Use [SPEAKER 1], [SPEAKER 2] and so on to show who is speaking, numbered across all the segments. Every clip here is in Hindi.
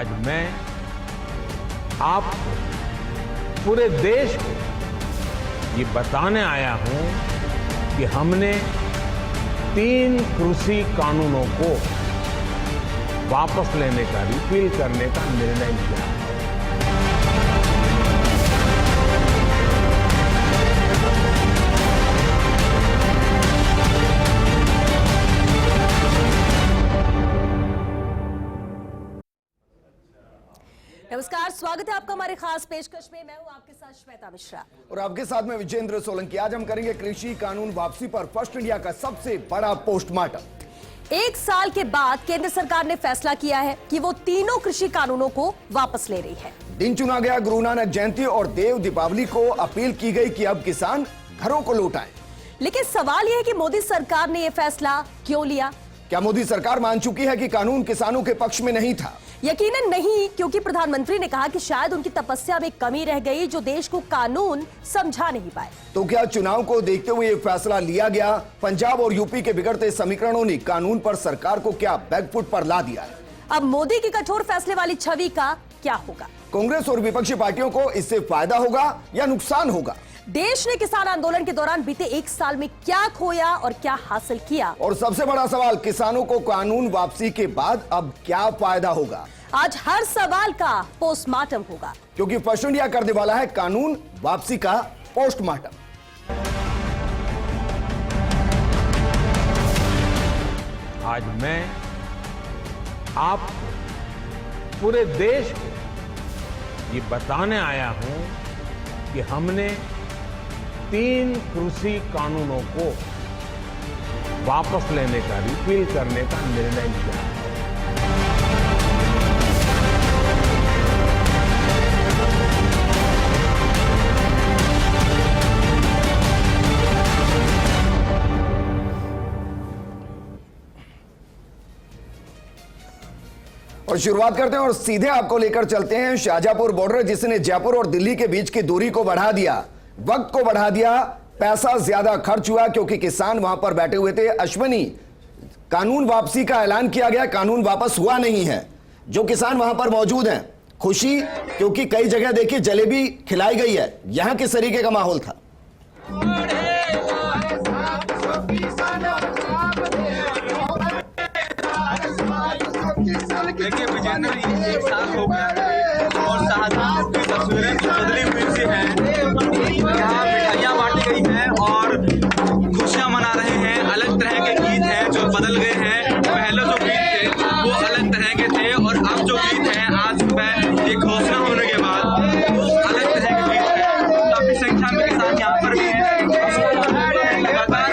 [SPEAKER 1] आज मैं आप पूरे देश को ये बताने आया हूं कि हमने 3 कृषि कानूनों को वापस लेने का, रिपील करने का निर्णय लिया है।
[SPEAKER 2] नमस्कार, स्वागत है आपका हमारे खास पेशकश में। मैं हूं आपके साथ श्वेता मिश्रा
[SPEAKER 3] और आपके साथ में विजेंद्र सोलंकी। आज हम करेंगे कृषि कानून वापसी पर फर्स्ट इंडिया का सबसे बड़ा पोस्टमार्टम।
[SPEAKER 2] 1 साल के बाद केंद्र सरकार ने फैसला किया है कि वो तीनों कृषि कानूनों को वापस ले रही है।
[SPEAKER 3] दिन चुना गया गुरु नानक जयंती और देव दीपावली को। अपील की गई कि अब किसान घरों को लौटाएं।
[SPEAKER 2] लेकिन सवाल यह है कि मोदी सरकार ने यह फैसला क्यों लिया?
[SPEAKER 3] क्या मोदी सरकार मान चुकी है कि कानून किसानों के पक्ष में नहीं था?
[SPEAKER 2] यकीनन नहीं, क्योंकि प्रधानमंत्री ने कहा कि शायद उनकी तपस्या में कमी रह गई जो देश को कानून समझा नहीं पाए।
[SPEAKER 3] तो क्या चुनाव को देखते हुए ये फैसला लिया गया? पंजाब और यूपी के बिगड़ते समीकरणों ने कानून पर सरकार को क्या बैकफुट पर ला दिया है?
[SPEAKER 2] अब मोदी की कठोर फैसले वाली छवि का क्या होगा?
[SPEAKER 3] कांग्रेस और विपक्षी पार्टियों को इससे फायदा होगा या नुकसान होगा?
[SPEAKER 2] देश ने किसान आंदोलन के दौरान बीते 1 साल में क्या खोया और क्या हासिल किया?
[SPEAKER 3] और सबसे बड़ा सवाल, किसानों को कानून वापसी के बाद अब क्या फायदा होगा?
[SPEAKER 2] आज हर सवाल का पोस्टमार्टम होगा,
[SPEAKER 3] क्योंकि फर्स्ट इंडिया करने वाला है कानून वापसी का पोस्टमार्टम।
[SPEAKER 1] आज मैं आप पूरे देश को ये बताने आया हूं कि हमने 3 कृषि कानूनों को वापस लेने का, रिपील करने का निर्णय लिया है।
[SPEAKER 3] और शुरुआत करते हैं और सीधे आपको लेकर चलते हैं शाहजहांपुर बॉर्डर, जिसने जयपुर और दिल्ली के बीच की दूरी को बढ़ा दिया, वक्त को बढ़ा दिया, पैसा ज्यादा खर्च हुआ क्योंकि किसान वहां पर बैठे हुए थे। अश्वनी, कानून वापसी का ऐलान किया गया, कानून वापस हुआ नहीं है। जो किसान वहां पर मौजूद हैं, खुशी, क्योंकि कई जगह देखिए जलेबी खिलाई गई है। यहां किस तरीके का माहौल था?
[SPEAKER 4] देखिए विजेंद्र, 1 साल हो गया है और शाहजहां की तस्वीरें बदली हुई सी हैं। यहाँ मिठाइयाँ बांटी गई हैं और खुशियाँ मना रहे हैं। अलग तरह के गीत हैं जो बदल गए हैं। पहले जो गीत थे वो अलग तरह के थे और अब जो गीत हैं आज सुबह एक घोषणा होने के बाद वो अलग तरह के गीत हैं। काफी संख्या में किसान यहाँ पर भी हैं। लगातार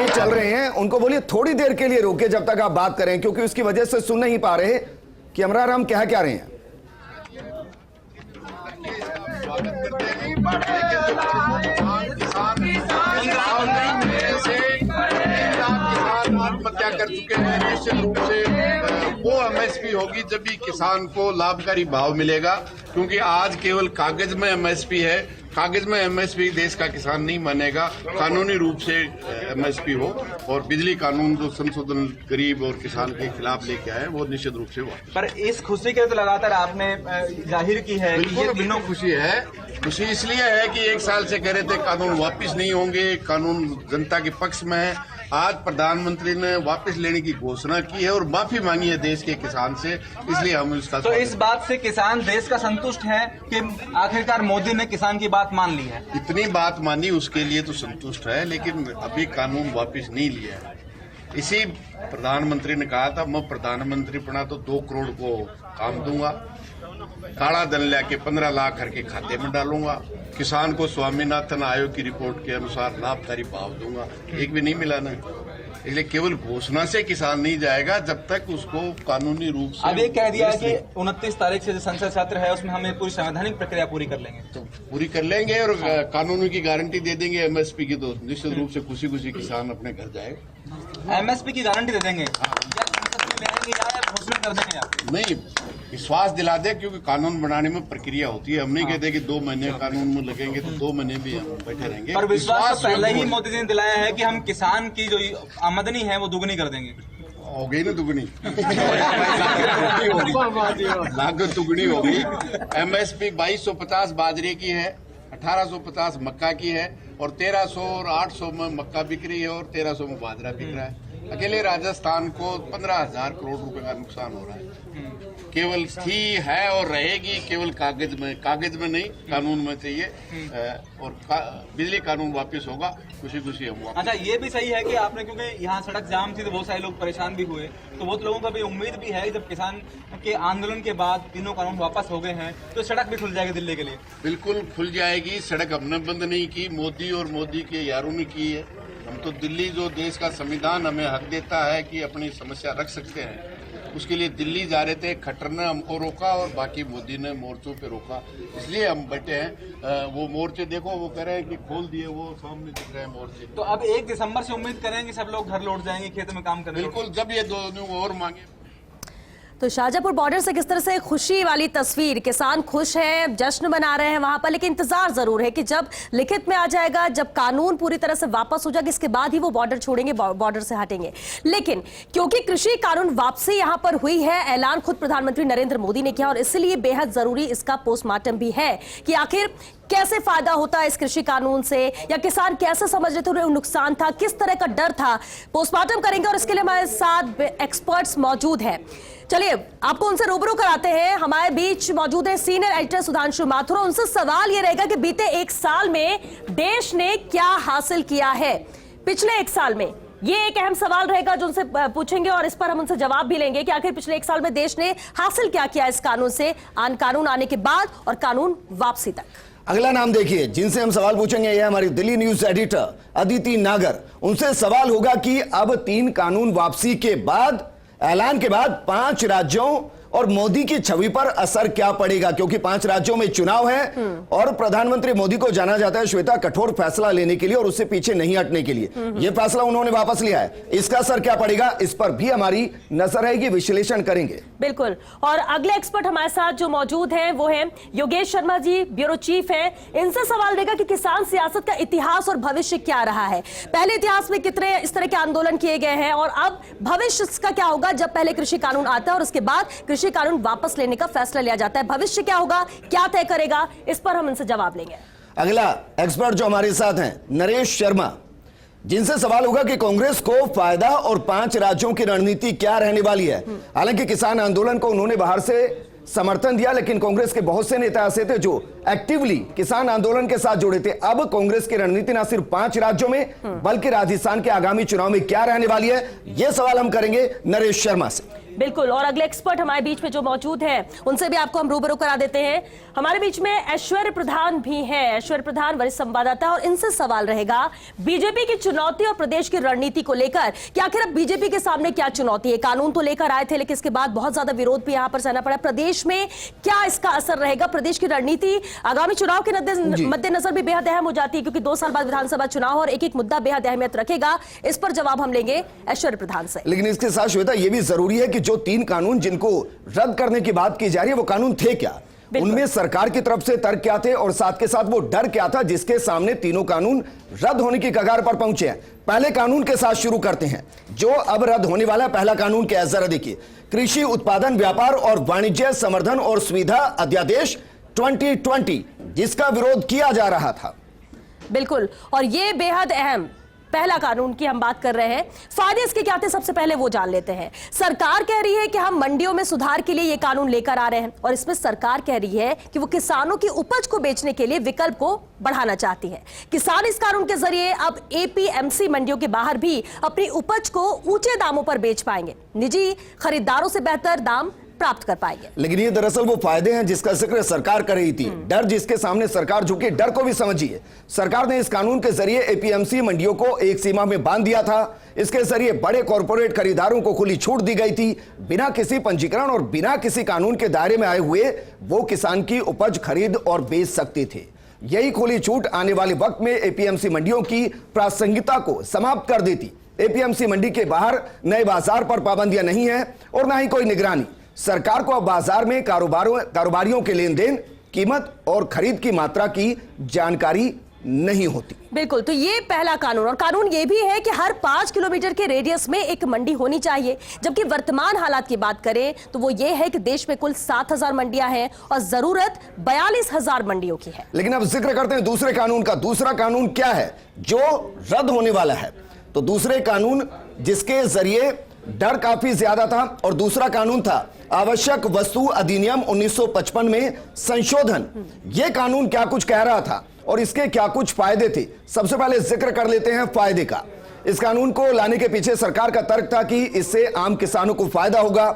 [SPEAKER 3] चल रहे हैं उनको बोलिए थोड़ी देर के लिए रोके जब तक आप बात करें, क्योंकि उसकी वजह से सुन नहीं पा रहे कि अमरार हम कह क्या रहे हैं।
[SPEAKER 5] आत्महत्या कर चुके हैं। निश्चित रूप से वो एमएसपी होगी जब भी किसान को लाभकारी भाव मिलेगा, क्योंकि आज केवल कागज में एमएसपी है। कागज में एमएसपी देश का किसान नहीं मानेगा। कानूनी रूप से एमएसपी हो और बिजली कानून जो संशोधन गरीब और किसान के खिलाफ लेके आए वो निश्चित रूप से हुआ।
[SPEAKER 4] पर इस खुशी के तो लगातार आपने जाहिर की है।
[SPEAKER 5] बिल्कुल बिल्कुल खुशी है। खुशी इसलिए है कि 1 साल से कह रहे थे कानून वापस नहीं होंगे, कानून जनता के पक्ष में है। आज प्रधानमंत्री ने वापस लेने की घोषणा की है और माफी मांगी है देश के किसान से, इसलिए हम इसका
[SPEAKER 4] तो इस बात से किसान देश का संतुष्ट है कि आखिरकार मोदी ने किसान की बात मान ली है।
[SPEAKER 5] इतनी बात मानी उसके लिए तो संतुष्ट है, लेकिन अभी कानून वापस नहीं लिया है। इसी प्रधानमंत्री ने कहा था मैं प्रधानमंत्री बना तो 2 करोड़ को काम दूंगा। काला धन लेके 15 लाख करके खाते में डालूंगा, किसान को स्वामीनाथन आयोग की रिपोर्ट के अनुसार लाभकारी भाव दूंगा, एक भी नहीं मिला ना। इसलिए केवल घोषणा से किसान नहीं जाएगा जब तक उसको कानूनी रूप से।
[SPEAKER 4] अब ये कह दिया है कि 29 तारीख से जो संसद सत्र है उसमें हमें पूरी संवैधानिक प्रक्रिया पूरी कर लेंगे,
[SPEAKER 5] तो पूरी कर लेंगे और कानूनी की गारंटी दे देंगे एमएसपी की, तो निश्चित रूप से खुशी खुशी किसान अपने घर जाएगा।
[SPEAKER 4] एमएसपी की गारंटी दे देंगे या संसद में ले आएंगे या घोषणा कर देंगे आप?
[SPEAKER 5] नहीं, विश्वास दिला दे, क्योंकि कानून बनाने में प्रक्रिया होती है। हम नहीं कहते कि 2 महीने कानून में लगेंगे तो 2 महीने भी हम बैठे रहेंगे।
[SPEAKER 4] पर विश्वास तो पहले ही मोदी जी ने दिलाया है कि हम किसान की जो आमदनी है वो दुगनी कर देंगे।
[SPEAKER 5] हो गई ना दुगनी, लागत दुगनी हो गई। एमएसपी 2250 बाजरे की है, 1850 मक्का की है और 1300 और 800 में मक्का बिक रही है और 1300 में बाजरा बिक रहा है। अकेले राजस्थान को 15,000 करोड़ रुपए का नुकसान हो रहा है। केवल थी है और रहेगी केवल कागज में नहीं, कानून में चाहिए। और बिजली कानून वापस होगा, खुशी खुशी हम वापस।
[SPEAKER 4] अच्छा, ये भी सही है कि आपने, क्योंकि यहाँ सड़क जाम थी तो बहुत सारे लोग परेशान भी हुए, तो बहुत लोगों का भी उम्मीद भी है जब किसान के आंदोलन के बाद तीनों कानून वापस हो गए हैं तो सड़क भी खुल जाएगी दिल्ली के लिए।
[SPEAKER 5] बिल्कुल खुल जाएगी। सड़क हमने बंद नहीं की, मोदी और मोदी के यारों ने की है। हम तो दिल्ली, जो देश का संविधान हमें हक देता है कि अपनी समस्या रख सकते हैं, उसके लिए दिल्ली जा रहे थे। खट्टर ने हमको रोका और बाकी मोदी ने मोर्चों पे रोका, इसलिए हम बैठे हैं। वो मोर्चे देखो, वो कह रहे हैं कि खोल दिए, वो सामने दिख रहे हैं मोर्चे।
[SPEAKER 4] तो अब 1 दिसंबर से उम्मीद करेंगे सब लोग घर लौट जाएंगे, खेत में काम करने।
[SPEAKER 5] बिल्कुल, जब ये दोनों और मांगे।
[SPEAKER 2] तो शाहजहांपुर बॉर्डर से किस तरह से खुशी वाली तस्वीर, किसान खुश हैं, जश्न मना रहे हैं वहां पर, लेकिन इंतजार जरूर है कि जब लिखित में आ जाएगा, जब कानून पूरी तरह से वापस हो जाएगा, इसके बाद ही वो बॉर्डर छोड़ेंगे, बॉर्डर से हटेंगे। लेकिन क्योंकि कृषि कानून वापसी यहां पर हुई है, ऐलान खुद प्रधानमंत्री नरेंद्र मोदी ने किया और इसलिए बेहद जरूरी इसका पोस्टमार्टम भी है कि आखिर कैसे फायदा होता है इस कृषि कानून से, या किसान कैसे समझ रहे थे, उन्हें नुकसान था, किस तरह का डर था। पोस्टमार्टम करेंगे और इसके लिए हमारे साथ एक्सपर्ट्स मौजूद हैं। चलिए आपको उनसे रूबरू कराते हैं। हमारे बीच मौजूद है सीनियर एडिटर सुधांशु माथुर। उनसे सवाल यह रहेगा कि बीते 1 साल में देश ने क्या हासिल किया है। पिछले 1 साल में ये एक अहम सवाल रहेगा जो उनसे पूछेंगे और इस पर हम उनसे जवाब भी लेंगे कि आखिर पिछले 1 साल में देश ने हासिल क्या किया इस कानून से, कानून आने के बाद और कानून वापसी तक।
[SPEAKER 3] अगला नाम देखिए जिनसे हम सवाल पूछेंगे, यह हमारी दिल्ली न्यूज एडिटर अदिति नागर। उनसे सवाल होगा कि अब 3 कानून वापसी के बाद, ऐलान के बाद 5 राज्यों और मोदी की छवि पर असर क्या पड़ेगा, क्योंकि 5 राज्यों में चुनाव है और प्रधानमंत्री मोदी को जाना जाता है श्वेता कठोर फैसला लेने के लिए और उससे पीछे नहीं हटने के लिए। यह फैसला उन्होंने वापस लिया है, इसका असर क्या पड़ेगा, इस पर भी हमारी नजर रहेगी, विश्लेषण करेंगे।
[SPEAKER 2] बिल्कुल, और अगले एक्सपर्ट हमारे साथ जो मौजूद हैं वो हैं योगेश शर्मा जी, ब्यूरो चीफ हैं। इनसे सवाल रहेगा कि किसान सियासत का इतिहास और भविष्य क्या रहा है। पहले इतिहास में कितने इस तरह के आंदोलन किए गए हैं और अब भविष्य का क्या होगा जब पहले कृषि कानून आता है और उसके बाद कृषि कानून वापस लेने का फैसला लिया जाता है। भविष्य क्या होगा, क्या तय करेगा, इस पर हम इनसे जवाब लेंगे।
[SPEAKER 3] अगला एक्सपर्ट जो हमारे साथ हैं नरेश शर्मा, जिनसे सवाल होगा कि कांग्रेस को फायदा और 5 राज्यों की रणनीति क्या रहने वाली है। हालांकि किसान आंदोलन को उन्होंने बाहर से समर्थन दिया, लेकिन कांग्रेस के बहुत से नेता ऐसे थे जो एक्टिवली किसान आंदोलन के साथ जुड़े थे। अब कांग्रेस की रणनीति न सिर्फ 5 राज्यों में बल्कि राजस्थान के आगामी चुनाव में क्या रहने वाली है, यह सवाल हम करेंगे नरेश शर्मा से।
[SPEAKER 2] बिल्कुल, और अगले एक्सपर्ट हमारे बीच में जो मौजूद हैं उनसे भी आपको हम रूबरू करा देते हैं। हमारे बीच में ऐश्वर्य प्रधान भी हैं। ऐश्वर्य प्रधान वरिष्ठ संवाददाता, और इनसे सवाल रहेगा बीजेपी की चुनौती और प्रदेश की रणनीति को लेकर कि आखिर अब बीजेपी के सामने क्या चुनौती है। कानून तो लेकर आए थे लेकिन इसके बाद बहुत ज्यादा विरोध भी यहां पर सहना पड़ा। प्रदेश में क्या इसका असर रहेगा, प्रदेश की रणनीति आगामी चुनाव के मद्देनजर भी बेहद अहम हो जाती है क्योंकि 2 साल बाद विधानसभा चुनाव और एक मुद्दा बेहद अहमियत रखेगा। इस पर जवाब हम लेंगे ऐश्वर्य प्रधान से।
[SPEAKER 3] लेकिन इसके साथ श्वेता यह भी जरूरी है कि जो 3 कानून जिनको रद्द करने की बात की जा रही है वो कानून थे क्या, उनमें सरकार की तरफ से तर्क क्या थे और साथ के साथ वो डर क्या था जिसके सामने तीनों कानून रद्द होने की कगार पर पहुंचे हैं। पहले कानून के साथ शुरू करते हैं जो अब रद्द होने वाला है। पहला कानून क्या है जरा देखिए, कृषि उत्पादन व्यापार और वाणिज्य संवर्धन और सुविधा अध्यादेश 2020, जिसका विरोध किया जा रहा था।
[SPEAKER 2] बिल्कुल, और ये बेहद अहम पहला कानून की हम बात कर रहे हैं। फायदे इसके क्या थे सबसे पहले वो जान लेते हैं। सरकार कह रही है कि हम मंडियों में सुधार के लिए ये कानून लेकर आ रहे हैं और इसमें सरकार कह रही है कि वो किसानों की उपज को बेचने के लिए विकल्प को बढ़ाना चाहती है। किसान इस कानून के जरिए अब एपीएमसी मंडियों के बाहर भी अपनी उपज को ऊंचे दामों पर बेच पाएंगे। निजी खरीदारों से बेहतर दाम प्राप्त कर पाएंगे।
[SPEAKER 3] लेकिन ये दरअसल वो फायदे हैं जिसका जिक्र सरकार कर रही थी। डर जिसके सामने सरकार झुकी, डर को भी समझिए। सरकार ने इस कानून के जरिए एपीएमसी मंडियों को एक सीमा में बांध दिया था। इसके जरिए बड़े कॉरपोरेट खरीदारों को खुली छूट दी गई थी। बिना किसी पंजीकरण और बिना किसी कानून के दायरे में आए हुए वो किसान की उपज खरीद और बेच सकते थे। यही खुली छूट आने वाले वक्त में एपीएमसी मंडियों की प्रासंगिकता को समाप्त कर देती। एपीएमसी मंडी के बाहर नए बाजार पर पाबंदियां नहीं है और ना ही कोई निगरानी। सरकार को अब बाजार में कारोबारियों के लेन देन, कीमत और खरीद की मात्रा की जानकारी नहीं होती।
[SPEAKER 2] बिल्कुल, तो ये पहला कानून। और कानून ये भी है कि हर 5 किलोमीटर के रेडियस में एक मंडी होनी चाहिए। जबकि वर्तमान हालात की बात करें तो वो ये है कि देश में कुल 7,000 मंडियां हैं और जरूरत 42,000 मंडियों की है।
[SPEAKER 3] लेकिन अब जिक्र करते हैं दूसरे कानून का। दूसरा कानून क्या है जो रद्द होने वाला है? तो दूसरे कानून जिसके जरिए डर काफी ज्यादा था और दूसरा कानून था आवश्यक वस्तु अधिनियम 1955 में संशोधन। यह कानून क्या कुछ कह रहा था और इसके क्या कुछ फायदे थे? सबसे पहले जिक्र कर लेते हैं फायदे का। इस कानून को लाने के पीछे सरकार का तर्क था कि इससे आम किसानों को फायदा होगा।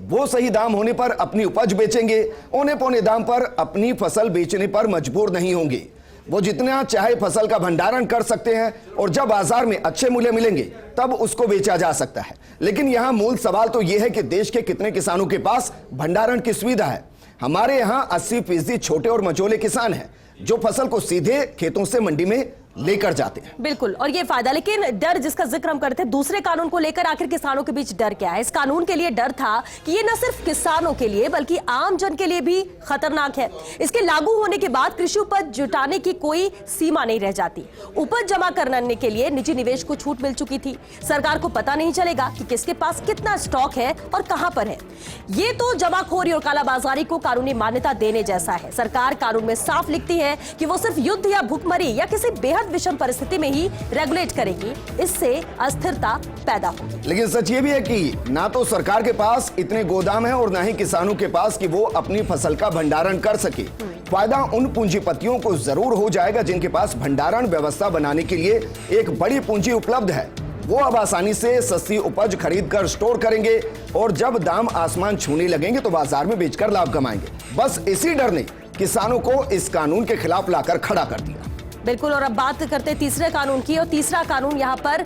[SPEAKER 3] वो सही दाम होने पर अपनी उपज बेचेंगे, औने पौने दाम पर अपनी फसल बेचने पर मजबूर नहीं होंगे। वो जितना चाहे फसल का भंडारण कर सकते हैं और जब बाजार में अच्छे मूल्य मिलेंगे तब उसको बेचा जा सकता है। लेकिन यहां मूल सवाल तो यह है कि देश के कितने किसानों के पास भंडारण की सुविधा है। हमारे यहां 80% छोटे और मझोले किसान हैं जो फसल को सीधे खेतों से मंडी में लेकर जाते हैं।
[SPEAKER 2] बिल्कुल, और ये फायदा। लेकिन डर जिसका जिक्र हम करते हैं दूसरे कानून को लेकर, आखिर किसानों के बीच डर क्या है? इस कानून के लिए डर था कि ये न सिर्फ किसानों के लिए बल्कि आम जन के लिए भी खतरनाक है। इसके लागू होने के बाद कृषि उपज जुटाने की कोई सीमा नहीं रह जाती। उपज जमा करने के लिए निजी निवेश को छूट मिल चुकी थी। सरकार को पता नहीं चलेगा कि किसके पास कितना स्टॉक है और कहां पर है। ये तो जमाखोरी और कालाबाजारी को कानूनी मान्यता देने जैसा है। सरकार कानून में साफ लिखती है कि वो सिर्फ युद्ध या भूखमरी या किसी बेहद विषम परिस्थिति में ही रेगुलेट करेगी। इससे अस्थिरता पैदा होगी।
[SPEAKER 3] लेकिन सच ये भी है कि ना तो सरकार के पास इतने गोदाम है और ना ही किसानों के पास कि वो अपनी फसल का भंडारण कर सके। फायदा उन पूंजीपतियों को जरूर हो जाएगा जिनके पास भंडारण व्यवस्था बनाने के लिए एक बड़ी पूंजी उपलब्ध है। वो अब आसानी से सस्ती उपज खरीद कर स्टोर करेंगे और जब दाम आसमान छूने लगेंगे तो बाजार में बेचकर लाभ कमाएंगे। बस इसी डर ने किसानों को इस कानून के खिलाफ लाकर खड़ा कर दिया।
[SPEAKER 2] बिल्कुल, और अब बात करते हैं तीसरे कानून की। और तीसरा कानून यहाँ पर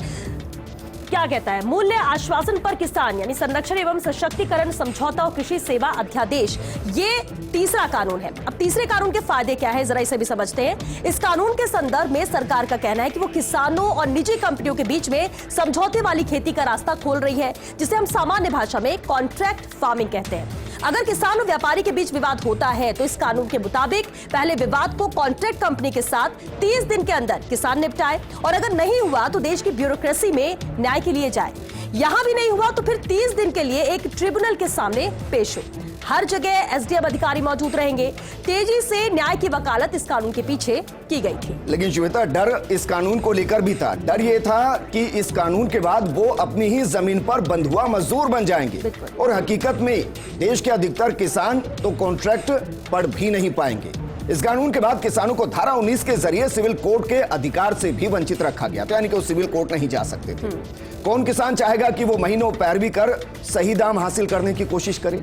[SPEAKER 2] क्या कहता है? मूल्य आश्वासन पर किसान यानी संरक्षण एवं सशक्तिकरण समझौता और कृषि सेवा अध्यादेश, ये तीसरा कानून है। अब तीसरे कानून के फायदे क्या है, जरा इसे भी समझते हैं। इस कानून के संदर्भ में सरकार का कहना है कि वो किसानों और निजी कंपनियों के बीच में समझौते वाली खेती का रास्ता खोल रही है, जिसे हम सामान्य भाषा में कॉन्ट्रैक्ट फार्मिंग कहते हैं। अगर किसान और व्यापारी के बीच विवाद होता है तो इस कानून के मुताबिक पहले विवाद को कॉन्ट्रैक्ट कंपनी के साथ 30 दिन के अंदर किसान निपटाए और अगर नहीं हुआ तो देश की ब्यूरोक्रेसी में न्याय के लिए जाए। यहां भी नहीं हुआ तो फिर 30 दिन के लिए एक ट्रिब्यूनल के सामने पेश हो। हर जगह एसडीएम अधिकारी मौजूद रहेंगे। तेजी से न्याय की वकालत इस कानून के पीछे की गई थी।
[SPEAKER 3] लेकिन श्वेता, डर इस कानून को लेकर भी था। डर ये था कि इस कानून के बाद वो अपनी ही जमीन पर बंधुआ मजदूर बन जाएंगे और हकीकत में देश के अधिकतर किसान तो कॉन्ट्रैक्ट पढ़ भी नहीं पाएंगे। इस कानून के बाद किसानों को धारा 19 के जरिए सिविल कोर्ट के अधिकार से भी वंचित रखा गया था, यानी कि वो सिविल कोर्ट नहीं जा सकते थे। कौन किसान चाहेगा कि वो महीनों पैरवी कर सही दाम हासिल करने की कोशिश करे?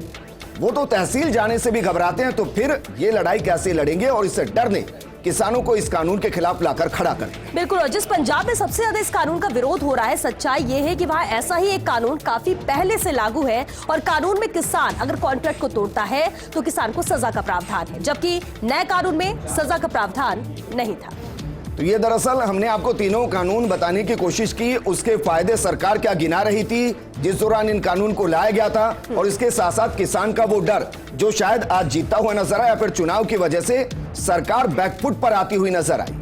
[SPEAKER 3] वो तो तहसील जाने से भी घबराते हैं, तो फिर ये लड़ाई कैसे लड़ेंगे? और इससे डर ने किसानों को इस कानून के खिलाफ लाकर खड़ा कर दिया।
[SPEAKER 2] बिल्कुल, और जिस पंजाब में सबसे ज्यादा इस कानून का विरोध हो रहा है, सच्चाई ये है कि वहां ऐसा ही एक कानून काफी पहले से लागू है और कानून में किसान अगर कॉन्ट्रैक्ट को तोड़ता है तो किसान को सजा का प्रावधान है, जबकि नए कानून में सजा का प्रावधान नहीं था।
[SPEAKER 3] तो ये दरअसल हमने आपको तीनों कानून बताने की कोशिश की, उसके फायदे सरकार क्या गिना रही थी जिस दौरान इन कानून को लाया गया था, और इसके साथ साथ किसान का वो डर जो शायद आज जीतता हुआ नजर आया, फिर चुनाव की वजह से सरकार बैकफुट पर आती हुई नजर आई।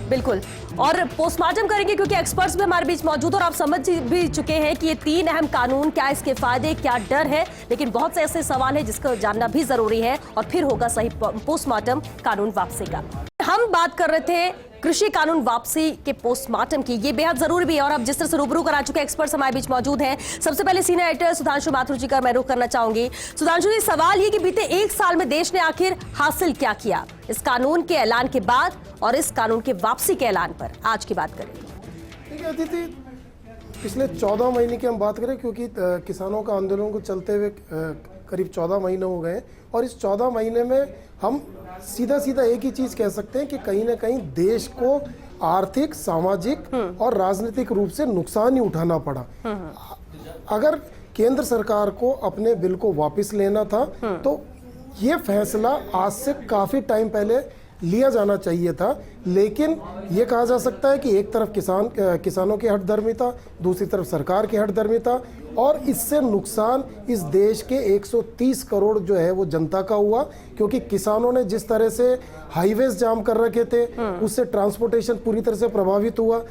[SPEAKER 2] बिल्कुल, और पोस्टमार्टम करेंगे क्योंकि एक्सपर्ट्स भी हमारे बीच मौजूद और आप समझ भी चुके हैं कि ये तीन अहम कानून, क्या इसके फायदे, क्या डर है। लेकिन बहुत से ऐसे सवाल है जिसको जानना भी जरूरी है और फिर होगा सही पोस्टमार्टम कानून वापसी का। हम बात कर रहे थे कृषि कानून वापसी के पोस्टमार्टम की, ये बेहद जरूरी भी है और अब जिस तरह से रूबरू करा चुके एक्सपर्ट्स हमारे बीच मौजूद हैं। सबसे पहले सीनियर एडिटर सुधांशु माथुर जी का मैं रुख करना चाहूंगी। सुधांशु जी, सवाल ये कि बीते 1 साल में देश ने आखिर हासिल क्या किया इस कानून के ऐलान के बाद और इस कानून के वापसी के ऐलान पर आज की बात करें।
[SPEAKER 6] देखिए अदिति, पिछले 14 महीने की हम बात करें, क्योंकि किसानों का आंदोलन को चलते हुए करीब 14 महीने हो गए, और इस 14 महीने में हम सीधा सीधा एक ही चीज़ कह सकते हैं कि कहीं ना कहीं देश को आर्थिक, सामाजिक और राजनीतिक रूप से नुकसान ही उठाना पड़ा। अगर केंद्र सरकार को अपने बिल को वापस लेना था तो ये फैसला आज से काफ़ी टाइम पहले लिया जाना चाहिए था, लेकिन ये कहा जा सकता है कि एक तरफ किसानों की हठधर्मिता, दूसरी तरफ सरकार की हठधर्मिता, और इससे नुकसान इस देश के 130 करोड़ जो है वो जनता का हुआ, क्योंकि किसानों ने जिस तरह से हाईवेज जाम कर रखे थे उससे ट्रांसपोर्टेशन पूरी तरह से प्रभावित हुआ।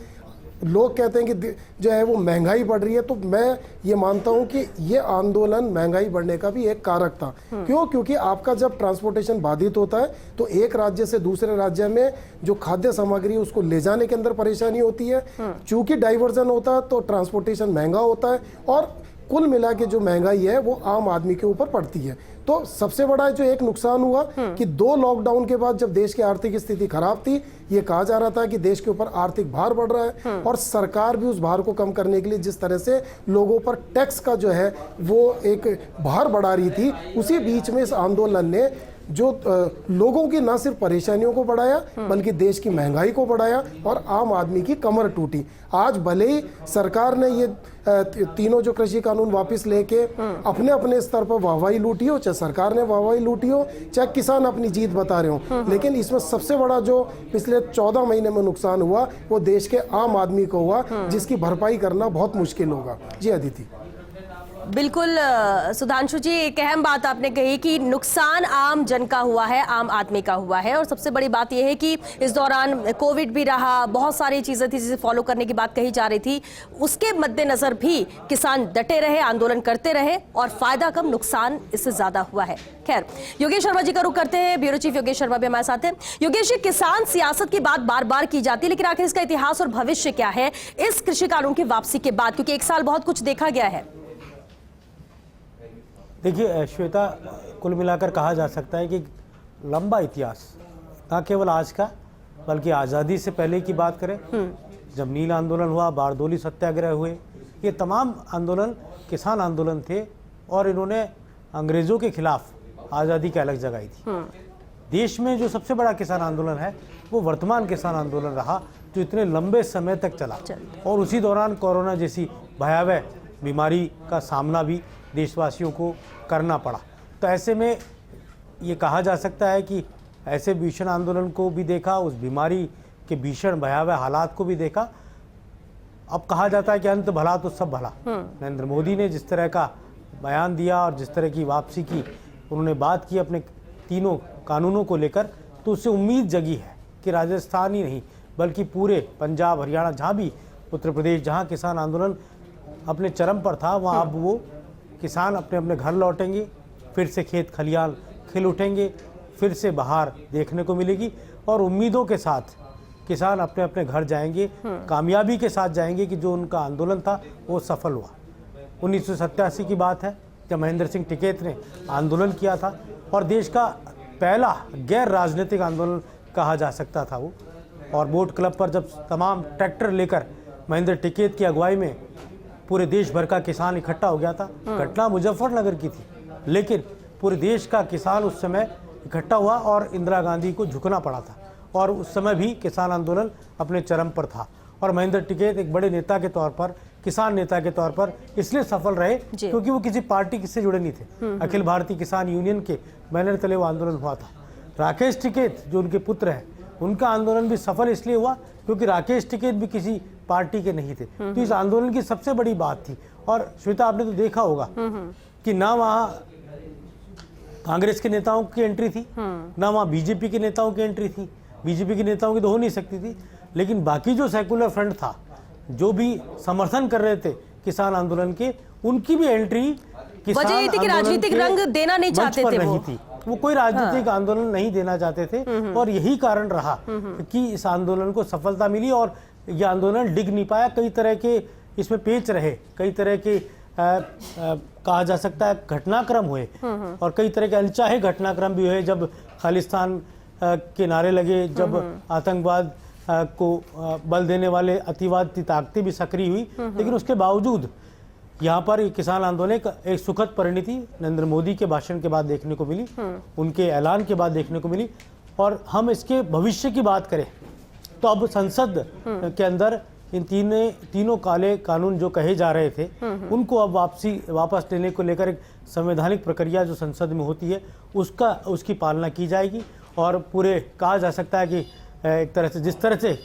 [SPEAKER 6] लोग कहते हैं कि जो है वो महंगाई बढ़ रही है, तो मैं ये मानता हूँ कि ये आंदोलन महंगाई बढ़ने का भी एक कारक था। क्यों? क्योंकि आपका जब ट्रांसपोर्टेशन बाधित होता है तो एक राज्य से दूसरे राज्य में जो खाद्य सामग्री है उसको ले जाने के अंदर परेशानी होती है। चूंकि डाइवर्जन होता है तो ट्रांसपोर्टेशन महंगा होता है, और कुल मिला के जो महंगाई है वो आम आदमी के ऊपर पड़ती है। तो सबसे बड़ा जो एक नुकसान हुआ कि 2 लॉकडाउन के बाद जब देश की आर्थिक स्थिति खराब थी, ये कहा जा रहा था कि देश के ऊपर आर्थिक भार बढ़ रहा है, और सरकार भी उस भार को कम करने के लिए जिस तरह से लोगों पर टैक्स का जो है वो एक भार बढ़ा रही थी, उसी बीच में इस आंदोलन ने जो लोगों की ना सिर्फ परेशानियों को बढ़ाया बल्कि देश की महंगाई को बढ़ाया और आम आदमी की कमर टूटी। आज भले ही सरकार ने ये तीनों जो कृषि कानून वापस लेके अपने अपने स्तर पर वाहवाही लूटी हो, चाहे सरकार ने वाहवाही लूटी हो, चाहे किसान अपनी जीत बता रहे हो, लेकिन इसमें सबसे बड़ा जो पिछले 14 महीने में नुकसान हुआ वो देश के आम आदमी को हुआ, जिसकी भरपाई करना बहुत मुश्किल होगा। जी अदिति।
[SPEAKER 2] बिल्कुल सुधांशु जी, एक अहम बात आपने कही कि नुकसान आम जन का हुआ है, आम आदमी का हुआ है, और सबसे बड़ी बात यह है कि इस दौरान कोविड भी रहा, बहुत सारी चीजें थी जिसे फॉलो करने की बात कही जा रही थी, उसके मद्देनजर भी किसान डटे रहे, आंदोलन करते रहे, और फायदा कम नुकसान इससे ज्यादा हुआ है। खैर, योगेश शर्मा जी का रुख करते हैं, ब्यूरो चीफ योगेश शर्मा भी हमारे साथ हैं। योगेश जी, किसान सियासत की बात बार बार की जाती है, लेकिन आखिर इसका इतिहास और भविष्य क्या है इस कृषि कानून की वापसी के बाद, क्योंकि 1 साल बहुत कुछ देखा गया है।
[SPEAKER 7] देखिए श्वेता, कुल मिलाकर कहा जा सकता है कि लंबा इतिहास, न केवल आज का बल्कि आज़ादी से पहले की बात करें, जब नील आंदोलन हुआ, बारदोली सत्याग्रह हुए, ये तमाम आंदोलन किसान आंदोलन थे, और इन्होंने अंग्रेज़ों के खिलाफ आज़ादी की अलग जगाई थी। देश में जो सबसे बड़ा किसान आंदोलन है वो वर्तमान किसान आंदोलन रहा, जो इतने लंबे समय तक चला, और उसी दौरान कोरोना जैसी भयावह बीमारी का सामना भी देशवासियों को करना पड़ा। तो ऐसे में ये कहा जा सकता है कि ऐसे भीषण आंदोलन को भी देखा, उस बीमारी के भीषण भयावह हालात को भी देखा। अब कहा जाता है कि अंत भला तो सब भला। नरेंद्र मोदी ने जिस तरह का बयान दिया और जिस तरह की वापसी की उन्होंने बात की अपने तीनों कानूनों को लेकर, तो उससे उम्मीद जगी है कि राजस्थान ही नहीं बल्कि पूरे पंजाब, हरियाणा, जहाँ भी, उत्तर प्रदेश, जहाँ किसान आंदोलन अपने चरम पर था, वहाँ अब वो किसान अपने अपने घर लौटेंगे, फिर से खेत खलियान खिल उठेंगे, फिर से बहार देखने को मिलेगी, और उम्मीदों के साथ किसान अपने अपने घर जाएंगे, कामयाबी के साथ जाएंगे कि जो उनका आंदोलन था वो सफल हुआ। 1987 की बात है जब महेंद्र सिंह टिकैत ने आंदोलन किया था, और देश का पहला गैर राजनीतिक आंदोलन कहा जा सकता था वो। और बोट क्लब पर जब तमाम ट्रैक्टर लेकर महेंद्र टिकैत की अगुवाई में पूरे देश भर का किसान इकट्ठा हो गया था। घटना मुजफ्फरनगर की थी, लेकिन पूरे देश का किसान उस समय इकट्ठा हुआ और इंदिरा गांधी को झुकना पड़ा था, और उस समय भी किसान आंदोलन अपने चरम पर था। और महेंद्र टिकैत एक बड़े नेता के तौर पर, किसान नेता के तौर पर इसलिए सफल रहे क्योंकि वो किसी पार्टी से जुड़े नहीं थे। अखिल भारतीय किसान यूनियन के बैनर तले वो आंदोलन हुआ था। राकेश टिकैत जो उनके पुत्र हैं, उनका आंदोलन भी सफल इसलिए हुआ क्योंकि राकेश टिकैत भी किसी पार्टी के नहीं थे। तो इस आंदोलन की सबसे बड़ी बात थी। और श्वेता, आपने तो देखा होगा कि ना वहाँ कांग्रेस के नेताओं की एंट्री थी, ना वहाँ बीजेपी के नेताओं की एंट्री थी। बीजेपी के नेताओं की तो हो नहीं सकती थी, लेकिन बाकी जो सेकुलर फ्रंट था, जो भी समर्थन कर रहे थे किसान आंदोलन के, उनकी भी एंट्री
[SPEAKER 2] वजह ये थी कि राजनीतिक रंग देना नहीं चाहते थे,
[SPEAKER 7] नहीं थी। वो कोई राजनीतिक आंदोलन नहीं देना चाहते थे, और यही कारण रहा कि इस आंदोलन को सफलता मिली और ये आंदोलन डिग नहीं पाया। कई तरह के इसमें पेच रहे, कई तरह के कहा जा सकता है घटनाक्रम हुए, और कई तरह के अनचाहे घटनाक्रम भी हुए। जब खालिस्तान के नारे लगे, जब आतंकवाद को बल देने वाले अतिवादी ताकतें भी सक्रिय हुई, लेकिन उसके बावजूद यहाँ पर ये किसान आंदोलन एक सुखद परिणति नरेंद्र मोदी के भाषण के बाद देखने को मिली, उनके ऐलान के बाद देखने को मिली। और हम इसके भविष्य की बात करें तो अब संसद के अंदर इन तीनों काले कानून जो कहे जा रहे थे उनको अब वापस लेने को लेकर एक संवैधानिक प्रक्रिया जो संसद में होती है उसकी पालना की जाएगी। और पूरे कहा जा सकता है कि एक तरह से जिस तरह से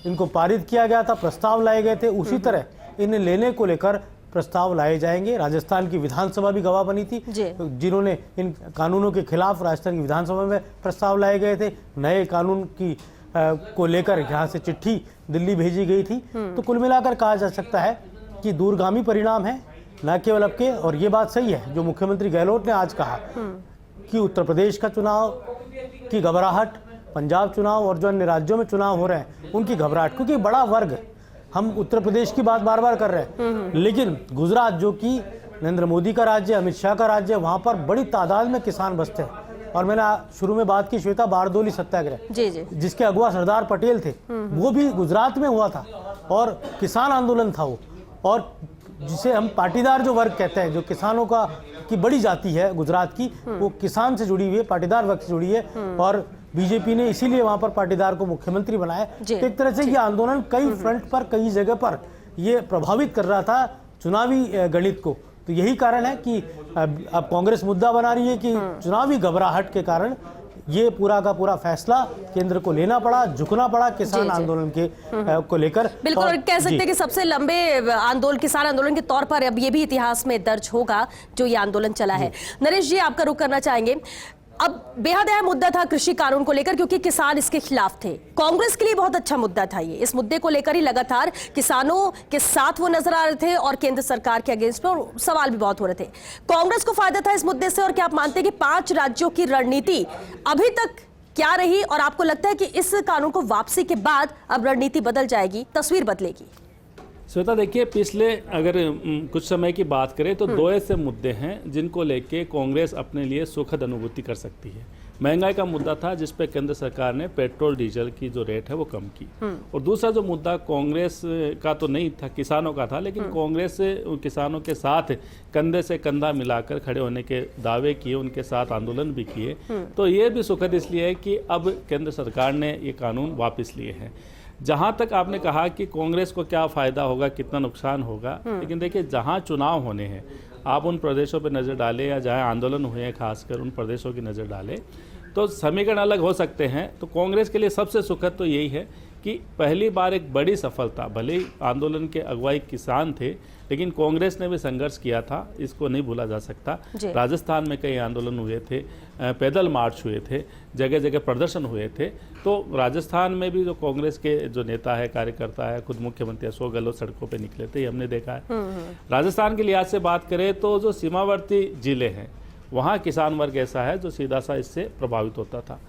[SPEAKER 7] इनको पारित किया गया था, प्रस्ताव लाए गए थे, उसी तरह इन्हें लेने को लेकर प्रस्ताव लाए जाएंगे। राजस्थान की विधानसभा भी गवाह बनी थी, जिन्होंने इन कानूनों के खिलाफ राजस्थान की विधानसभा में प्रस्ताव लाए गए थे। नए कानून की को लेकर यहाँ से चिट्ठी दिल्ली भेजी गई थी। तो कुल मिलाकर कहा जा सकता है कि दूरगामी परिणाम है, न केवल अब के। और ये बात सही है जो मुख्यमंत्री गहलोत ने आज कहा कि उत्तर प्रदेश का चुनाव की घबराहट, पंजाब चुनाव और जो अन्य राज्यों में चुनाव हो रहे हैं उनकी घबराहट, क्योंकि बड़ा वर्ग, हम उत्तर प्रदेश की बात बार बार कर रहे हैं, लेकिन गुजरात जो कि नरेंद्र मोदी का राज्य, अमित शाह का राज्य, वहाँ पर बड़ी तादाद में किसान बसते हैं। और मैंने शुरू में बात की श्वेता बारदोली सत्याग्रह, जिसके अगुवा सरदार पटेल थे, वो भी गुजरात में हुआ था और किसान आंदोलन था वो। और जिसे हम पाटीदार जो वर्ग कहते हैं, जो किसानों की बड़ी जाति है गुजरात की, वो किसान से जुड़ी हुई है, पाटीदार वर्ग से जुड़ी है। और बीजेपी ने इसीलिए वहां पर पाटीदार को मुख्यमंत्री बनाया। तो एक तरह से ये आंदोलन कई फ्रंट पर, कई जगह पर ये प्रभावित कर रहा था चुनावी गणित को। तो यही कारण है कि अब कांग्रेस मुद्दा बना रही है कि चुनावी घबराहट के कारण ये पूरा का पूरा फैसला केंद्र को लेना पड़ा, झुकना पड़ा किसान आंदोलन के को लेकर।
[SPEAKER 2] बिल्कुल, और कह सकते हैं कि सबसे लंबे आंदोलन, किसान आंदोलन के तौर पर अब ये भी इतिहास में दर्ज होगा जो ये आंदोलन चला है। नरेश जी, आपका रुख करना चाहेंगे। अब बेहद अहम मुद्दा था कृषि कानून को लेकर, क्योंकि किसान इसके खिलाफ थे। कांग्रेस के लिए बहुत अच्छा मुद्दा था ये। इस मुद्दे को लेकर ही लगातार किसानों के साथ वो नजर आ रहे थे और केंद्र सरकार के अगेंस्ट में और सवाल भी बहुत हो रहे थे। कांग्रेस को फायदा था इस मुद्दे से, और क्या आप मानते हैं कि 5 राज्यों की रणनीति अभी तक क्या रही, और आपको लगता है कि इस कानून को वापसी के बाद अब रणनीति बदल जाएगी, तस्वीर बदलेगी?
[SPEAKER 8] श्वेता, देखिए, पिछले अगर कुछ समय की बात करें तो 2 ऐसे मुद्दे हैं जिनको लेके कांग्रेस अपने लिए सुखद अनुभूति कर सकती है। महंगाई का मुद्दा था जिस पे केंद्र सरकार ने पेट्रोल डीजल की जो रेट है वो कम की, और दूसरा जो मुद्दा कांग्रेस का तो नहीं था, किसानों का था, लेकिन कांग्रेस किसानों के साथ कंधे से कंधा मिलाकर खड़े होने के दावे किए, उनके साथ आंदोलन भी किए। तो ये भी सुखद इसलिए है कि अब केंद्र सरकार ने ये कानून वापस लिए हैं। जहाँ तक आपने कहा कि कांग्रेस को क्या फ़ायदा होगा, कितना नुकसान होगा, लेकिन देखिए, जहाँ चुनाव होने हैं आप उन प्रदेशों पर नज़र डालें या जहाँ आंदोलन हुए हैं खासकर उन प्रदेशों की नज़र डालें तो समीकरण अलग हो सकते हैं। तो कांग्रेस के लिए सबसे सुखद तो यही है कि पहली बार एक बड़ी सफलता, भले ही आंदोलन के अगुवाई किसान थे, लेकिन कांग्रेस ने भी संघर्ष किया था, इसको नहीं भूला जा सकता। राजस्थान में कई आंदोलन हुए थे, पैदल मार्च हुए थे, जगह जगह प्रदर्शन हुए थे। तो राजस्थान में भी जो कांग्रेस के जो नेता है, कार्यकर्ता है, खुद मुख्यमंत्री अशोक गहलोत सड़कों पे निकले थे, हमने देखा है। राजस्थान के लिहाज से बात करें तो जो सीमावर्ती जिले हैं वहाँ किसान वर्ग ऐसा है जो सीधा सा इससे प्रभावित होता था।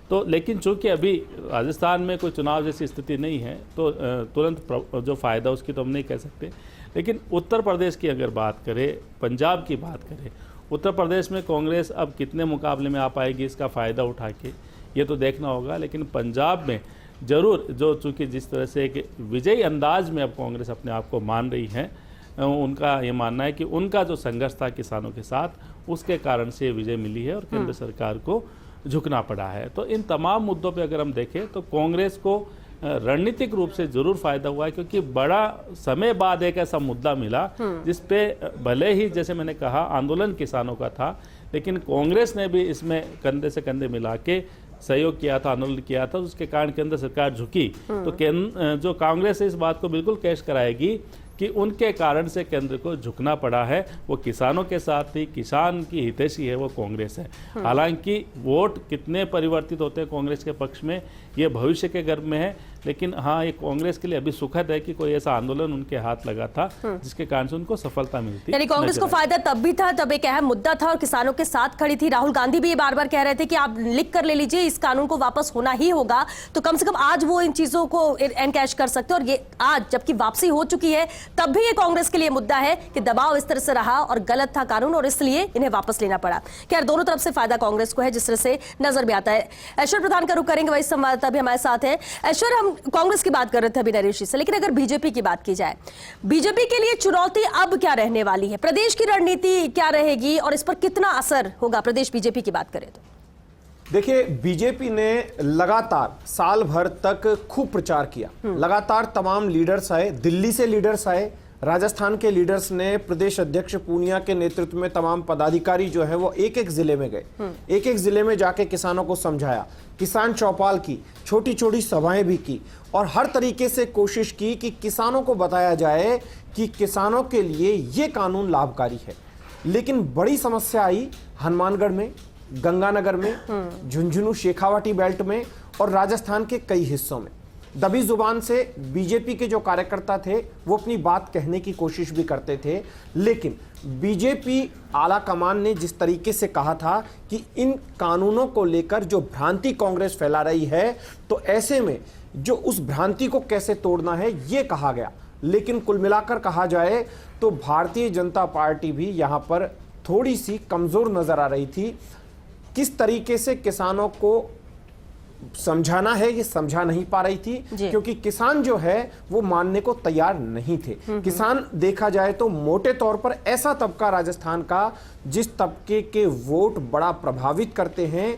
[SPEAKER 8] तो लेकिन चूंकि अभी राजस्थान में कोई चुनाव जैसी स्थिति नहीं है तो तुरंत जो फ़ायदा उसकी तो हम नहीं कह सकते। लेकिन उत्तर प्रदेश की अगर बात करें, पंजाब की बात करें, उत्तर प्रदेश में कांग्रेस अब कितने मुकाबले में आ पाएगी इसका फ़ायदा उठा के, ये तो देखना होगा। लेकिन पंजाब में ज़रूर जो चूँकि जिस तरह से एक विजयी अंदाज में अब कांग्रेस अपने आप को मान रही है, उनका ये मानना है कि उनका जो संघर्ष था किसानों के साथ उसके कारण से विजय मिली है और केंद्र सरकार को झुकना पड़ा है। तो इन तमाम मुद्दों पे अगर हम देखें तो कांग्रेस को रणनीतिक रूप से जरूर फायदा हुआ है, क्योंकि बड़ा समय बाद एक ऐसा मुद्दा मिला जिस पे भले ही जैसे मैंने कहा आंदोलन किसानों का था, लेकिन कांग्रेस ने भी इसमें कंधे से कंधे मिला के सहयोग किया था, आंदोलन किया था, उसके कारण केंद्र सरकार झुकी। तो जो कांग्रेस इस बात को बिल्कुल कैश कराएगी कि उनके कारण से केंद्र को झुकना पड़ा है, वो किसानों के साथ ही, किसान की हितैषी है वो कांग्रेस है। हालांकि वोट कितने परिवर्तित होते हैं कांग्रेस के पक्ष में ये भविष्य के गर्भ में है, लेकिन हाँ, ये कांग्रेस के लिए अभी सुखद है कि कोई ऐसा आंदोलन उनके हाथ लगा था जिसके कारण से उनको सफलता मिलती।
[SPEAKER 2] यानी कांग्रेस को फायदा तब भी था, तब एक अहम मुद्दा था और किसानों के साथ खड़ी थी। राहुल गांधी भी ये बार बार कह रहे थे कि आप लिख कर ले लीजिए, इस कानून को वापस होना ही होगा। तो कम से कम आज वो इन चीजों को एनकैश कर सकते हैं, और ये आज जबकि वापसी हो चुकी है तब भी ये कांग्रेस के लिए मुद्दा है कि दबाव इस तरह से रहा और गलत था कानून और इसलिए इन्हें वापस लेना पड़ा। खैर, दोनों तरफ से फायदा कांग्रेस को है जिस तरह से नजर में आता है। ऐश्वर्य प्रधान का रुख करेंगे, वही संवाददाता भी हमारे साथ है। ऐश्वर्य, हम हम कांग्रेस की बात कर रहे थे अभी नरेश जी से, लेकिन अगर बीजेपी की बात की जाए, बीजेपी के लिए चुनौती अब क्या रहने वाली है? प्रदेश की रणनीति क्या रहेगी और इस पर कितना असर होगा प्रदेश बीजेपी की बात करें तो?
[SPEAKER 9] देखिए, बीजेपी ने लगातार साल भर तक खूब प्रचार किया, लगातार तमाम लीडर्स आए, दिल्ली से लीडर्स आए, राजस्थान के लीडर्स ने, प्रदेश अध्यक्ष पूनिया के नेतृत्व में तमाम पदाधिकारी जो है वो एक एक जिले में गए, एक एक जिले में जाके किसानों को समझाया, किसान चौपाल की, छोटी छोटी सभाएं भी की और हर तरीके से कोशिश की कि किसानों को बताया जाए कि किसानों के लिए ये कानून लाभकारी है। लेकिन बड़ी समस्या आई हनुमानगढ़ में, गंगानगर में, झुंझुनू शेखावाटी बेल्ट में और राजस्थान के कई हिस्सों में। दबी जुबान से बीजेपी के जो कार्यकर्ता थे वो अपनी बात कहने की कोशिश भी करते थे, लेकिन बीजेपी आला कमान ने जिस तरीके से कहा था कि इन कानूनों को लेकर जो भ्रांति कांग्रेस फैला रही है, तो ऐसे में जो उस भ्रांति को कैसे तोड़ना है ये कहा गया। लेकिन कुल मिलाकर कहा जाए तो भारतीय जनता पार्टी भी यहाँ पर थोड़ी सी कमजोर नजर आ रही थी। किस तरीके से किसानों को समझाना है ये समझा नहीं पा रही थी, क्योंकि किसान जो है वो मानने को तैयार नहीं थे। किसान देखा जाए तो मोटे तौर पर ऐसा तबका राजस्थान का जिस तबके के वोट बड़ा प्रभावित करते हैं,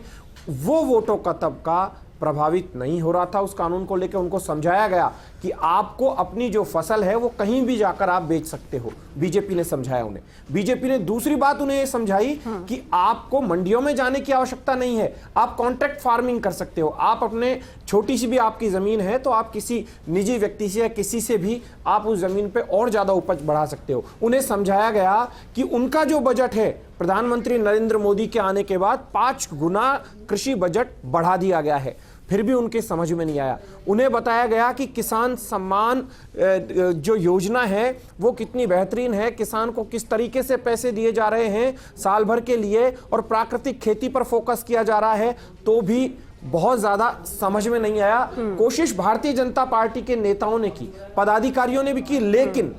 [SPEAKER 9] वो वोटों का तबका प्रभावित नहीं हो रहा था। उस कानून को लेकर उनको समझाया गया कि आपको अपनी जो फसल है वो कहीं भी जाकर आप बेच सकते हो, बीजेपी ने समझाया उन्हें। बीजेपी ने दूसरी बात उन्हें ये समझाई कि आपको मंडियों में जाने की आवश्यकता नहीं है, आप कॉन्ट्रैक्ट फार्मिंग कर सकते हो। आप अपने छोटी सी भी आपकी जमीन है तो आप किसी निजी व्यक्ति से या किसी से भी आप उस जमीन पे और ज्यादा उपज बढ़ा सकते हो। उन्हें समझाया गया कि उनका जो बजट है प्रधानमंत्री नरेंद्र मोदी के आने के बाद 5 गुना कृषि बजट बढ़ा दिया गया है, फिर भी उनके समझ में नहीं आया। उन्हें बताया गया कि किसान सम्मान जो योजना है वो कितनी बेहतरीन है, किसान को किस तरीके से पैसे दिए जा रहे हैं साल भर के लिए और प्राकृतिक खेती पर फोकस किया जा रहा है, तो भी बहुत ज्यादा समझ में नहीं आया। कोशिश भारतीय जनता पार्टी के नेताओं ने की, पदाधिकारियों ने भी की, लेकिन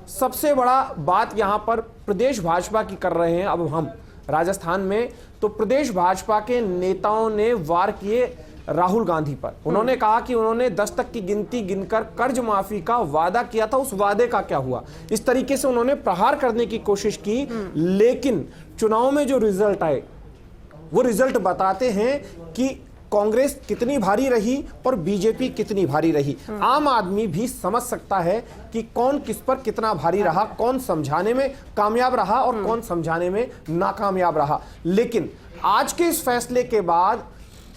[SPEAKER 9] सबसे बड़ा बात यहां पर प्रदेश भाजपा की कर रहे हैं अब हम राजस्थान में, तो प्रदेश भाजपा के नेताओं ने वार किए राहुल गांधी पर। उन्होंने कहा कि उन्होंने 10 तक की गिनती गिनकर कर्ज माफी का वादा किया था, उस वादे का क्या हुआ। इस तरीके से उन्होंने प्रहार करने की कोशिश की, लेकिन चुनाव में जो रिजल्ट आए वो रिजल्ट बताते हैं कि कांग्रेस कितनी भारी रही और बीजेपी कितनी भारी रही। आम आदमी भी समझ सकता है कि कौन किस पर कितना भारी रहा, कौन समझाने में कामयाब रहा और कौन समझाने में नाकामयाब रहा। लेकिन आज के इस फैसले के बाद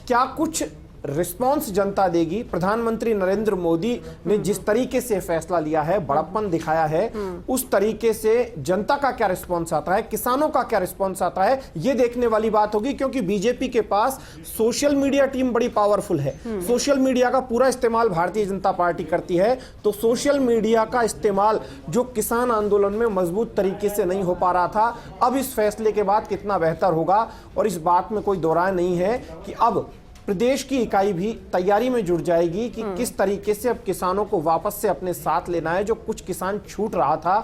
[SPEAKER 9] क्या कुछ रिस्पांस जनता देगी? प्रधानमंत्री नरेंद्र मोदी ने जिस तरीके से फैसला लिया है, बड़प्पन दिखाया है, उस तरीके से जनता का क्या रिस्पांस आता है, किसानों का क्या रिस्पांस आता है, ये देखने वाली बात होगी। क्योंकि बीजेपी के पास सोशल मीडिया टीम बड़ी पावरफुल है, सोशल मीडिया का पूरा इस्तेमाल भारतीय जनता पार्टी करती है। तो सोशल मीडिया का इस्तेमाल जो किसान आंदोलन में मजबूत तरीके से नहीं हो पा रहा था, अब इस फैसले के बाद कितना बेहतर होगा। और इस बात में कोई दो राय नहीं है कि अब प्रदेश की इकाई भी तैयारी में जुट जाएगी कि किस तरीके से अब किसानों को वापस से अपने साथ लेना है। जो कुछ किसान छूट रहा था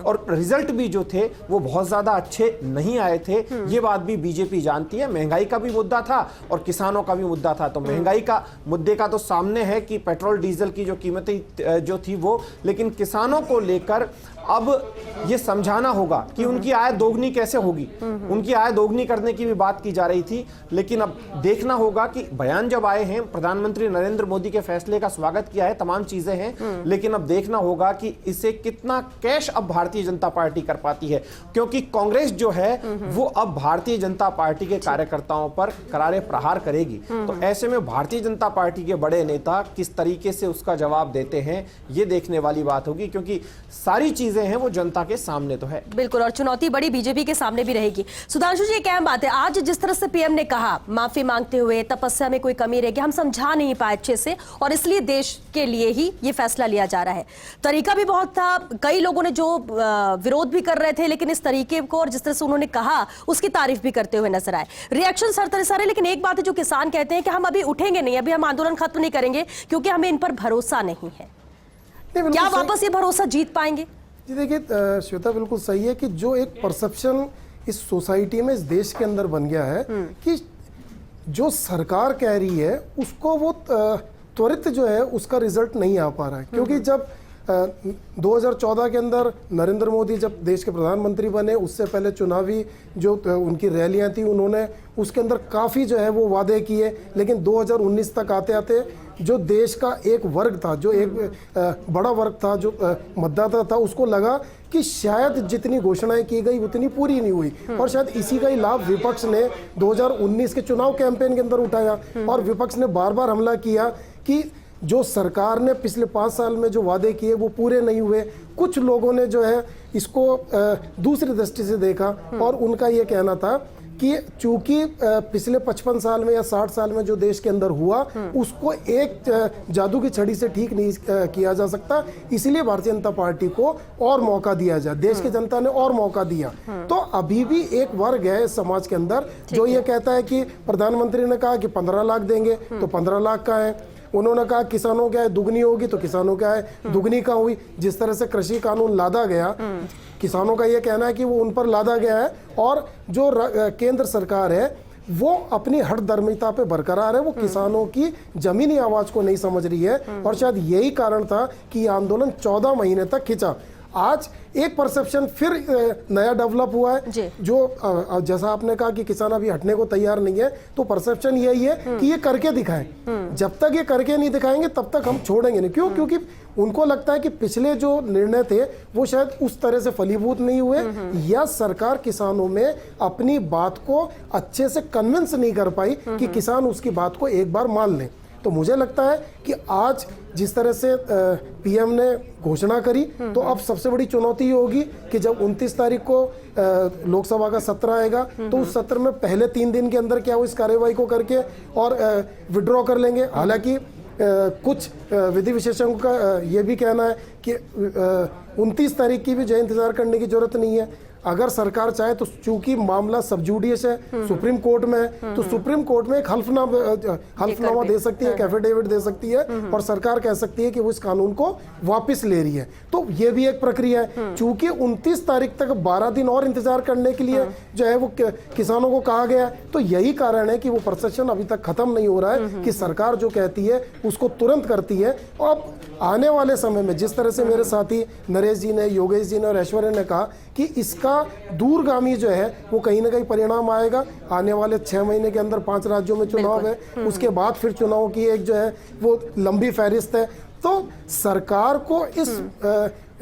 [SPEAKER 9] और रिजल्ट भी जो थे वो बहुत ज्यादा अच्छे नहीं आए थे, ये बात भी बीजेपी जानती है। महंगाई का भी मुद्दा था और किसानों का भी मुद्दा था। तो महंगाई का मुद्दे का तो सामने है कि पेट्रोल डीजल की जो कीमतें जो थी वो, लेकिन किसानों को लेकर अब ये समझाना होगा कि उनकी आय दोगुनी कैसे होगी। उनकी आय दोगुनी करने की भी बात की जा रही थी, लेकिन अब देखना होगा कि बयान जब आए हैं, प्रधानमंत्री नरेंद्र मोदी के फैसले का स्वागत किया है, तमाम चीजें हैं, लेकिन अब देखना होगा कि इसे कितना कैश अब भारतीय जनता पार्टी कर पाती है। क्योंकि कांग्रेस जो है वो अब भारतीय जनता पार्टी के कार्यकर्ताओं पर करारे प्रहार करेगी। तो ऐसे में भारतीय जनता पार्टी के बड़े नेता किस तरीके से उसका जवाब देते हैं, ये देखने वाली बात होगी। क्योंकि सारी चीजें हैं वो जनता के सामने तो है।
[SPEAKER 2] बिल्कुल, और चुनौती बड़ी बीजेपी के सामने भी रहेगी। सुधांशु जी, एक अहम बात है, आज जिस तरह से पीएम ने कहा माफी मांगते हुए तपस्या में कोई कमी रहेगी, हम समझा नहीं पाए अच्छे से और इसलिए देश के लिए ही ये फैसला लिया जा रहा है। तरीका भी बहुत था, कई लोगों ने जो विरोध भी कर रहे थे, लेकिन इस तरीके को और जिस तरह से उन्होंने कहा उसकी तारीफ भी करते हुए नजर आए। रिएक्शन हर तरह सारे, लेकिन एक बात है जो किसान कहते हैं कि हम अभी उठेंगे नहीं, अभी हम आंदोलन खत्म नहीं करेंगे क्योंकि हमें इन पर भरोसा नहीं है। क्या वापस ये भरोसा जीत पाएंगे?
[SPEAKER 6] जी देखिए श्वेता, बिल्कुल सही है कि जो एक परसेप्शन इस सोसाइटी में, इस देश के अंदर बन गया है कि जो सरकार कह रही है उसको वो त्वरित जो है उसका रिजल्ट नहीं आ पा रहा है, क्योंकि जब 2014 के अंदर नरेंद्र मोदी जब देश के प्रधानमंत्री बने, उससे पहले चुनावी जो उनकी रैलियां थी, उन्होंने उसके अंदर काफ़ी जो है वो वादे किए, लेकिन 2019 तक आते आते जो देश का एक वर्ग था, जो एक बड़ा वर्ग था, जो मतदाता था, उसको लगा कि शायद जितनी घोषणाएं की गई उतनी पूरी नहीं हुई, और शायद इसी का ही लाभ विपक्ष ने 2019 के चुनाव कैंपेन के अंदर उठाया, और विपक्ष ने बार बार हमला किया कि जो सरकार ने पिछले 5 साल में जो वादे किए वो पूरे नहीं हुए। कुछ लोगों ने जो है इसको दूसरी दृष्टि से देखा, और उनका ये कहना था कि चूंकि पिछले 55 साल में या 60 साल में जो देश के अंदर हुआ उसको एक जादू की छड़ी से ठीक नहीं किया जा सकता, इसलिए भारतीय जनता पार्टी को और मौका दिया जाए। देश की जनता ने और मौका दिया, तो अभी भी एक वर्ग है समाज के अंदर जो ये कहता है कि प्रधानमंत्री ने कहा कि 15 लाख देंगे, तो 15 लाख का है। उन्होंने कहा किसानों क्या है दुगनी होगी, तो किसानों क्या है दुगनी का हुई। जिस तरह से कृषि कानून लादा गया, किसानों का यह कहना है कि वो उन पर लादा गया है, और जो केंद्र सरकार है वो अपनी हठधर्मिता पे बरकरार है, वो किसानों की जमीनी आवाज को नहीं समझ रही है, और शायद यही कारण था कि ये आंदोलन 14 महीने तक खिंचा। आज एक परसेप्शन फिर नया डेवलप हुआ है, जो जैसा आपने कहा कि किसान अभी हटने को तैयार नहीं है, तो परसेप्शन यही है कि ये करके दिखाएं। जब तक ये करके नहीं दिखाएंगे तब तक हम छोड़ेंगे नहीं। क्यों? क्योंकि उनको लगता है कि पिछले जो निर्णय थे वो शायद उस तरह से फलीभूत नहीं हुए, या सरकार किसानों में अपनी बात को अच्छे से कन्विंस नहीं कर पाई कि किसान उसकी बात को एक बार मान लें। तो मुझे लगता है कि आज जिस तरह से पीएम ने घोषणा करी, तो अब सबसे बड़ी चुनौती ये होगी कि जब 29 तारीख को लोकसभा का सत्र आएगा, तो उस सत्र में पहले 3 दिन के अंदर क्या वो इस कार्यवाही को करके और विड्रॉ कर लेंगे। हालांकि कुछ विधि विशेषज्ञों का ये भी कहना है कि 29 तारीख की भी जो इंतजार करने की जरूरत नहीं है। अगर सरकार चाहे तो, चूंकि मामला सब जुडियस है, सुप्रीम कोर्ट में है, तो सुप्रीम कोर्ट में एक हल्फनामा दे सकती है, एफिडेविट दे सकती है, और सरकार कह सकती है कि वो इस कानून को वापस ले रही है। तो ये भी एक प्रक्रिया है। चूंकि 29 तारीख तक 12 दिन और इंतजार करने के लिए जो है वो किसानों को कहा गया है, तो यही कारण है कि वो परसेप्शन अभी तक खत्म नहीं हो रहा है कि सरकार जो कहती है उसको तुरंत करती है। और आने वाले समय में जिस तरह से मेरे साथी नरेश जी ने, योगेश जी ने और ऐश्वर्या ने कहा कि इसका दूरगामी जो है वो कहीं ना कहीं परिणाम आएगा। आने वाले 6 महीने के अंदर 5 राज्यों में चुनाव है, उसके बाद फिर चुनाव की एक जो है वो लंबी फहरिस्त है। तो सरकार को इस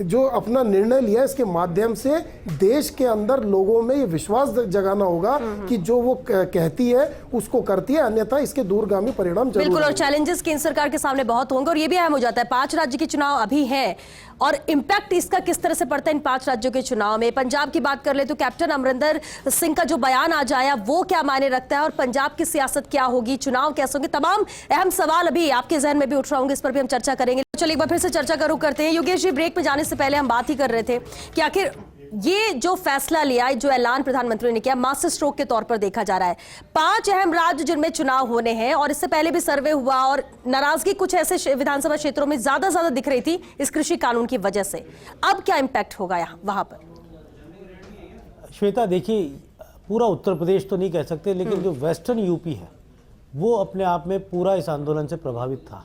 [SPEAKER 6] जो अपना निर्णय लिया इसके माध्यम से देश के अंदर लोगों में ये विश्वास जगाना होगा कि जो वो कहती है उसको करती है, अन्यथा इसके दूरगामी परिणाम जरूर
[SPEAKER 2] बिल्कुल। और चैलेंजेस केंद्र सरकार के सामने बहुत होंगे, और ये भी अहम हो जाता है 5 राज्य के चुनाव अभी हैं, और इम्पैक्ट इसका किस तरह से पड़ता है इन 5 राज्यों के चुनाव में। पंजाब की बात कर ले तो कैप्टन अमरिंदर सिंह का जो बयान आज आया वो क्या मायने रखता है, और पंजाब की सियासत क्या होगी, चुनाव कैसे होंगे, तमाम अहम सवाल अभी आपके जहन में भी उठ रहे होंगे, इस पर भी हम चर्चा करेंगे। चलिए एक बार फिर से चर्चा करूँ करते हैं। योगेश जी, ब्रेक में जाने से पहले हम बात ही कर रहे थे कि आखिर ये जो फैसला लिया, जो ऐलान प्रधानमंत्री ने किया, मास्टर स्ट्रोक के तौर पर देखा जा रहा है। 5 अहम राज्य जिनमें चुनाव होने हैं, और इससे पहले भी सर्वे हुआ और नाराजगी कुछ ऐसे विधानसभा क्षेत्रों में ज्यादा दिख रही थी इस कृषि कानून की वजह से। अब क्या इंपैक्ट होगा यहाँ वहां पर?
[SPEAKER 7] श्वेता, देखिए, पूरा उत्तर प्रदेश तो नहीं कह सकते, लेकिन जो वेस्टर्न यूपी है वो अपने आप में पूरा इस आंदोलन से प्रभावित था।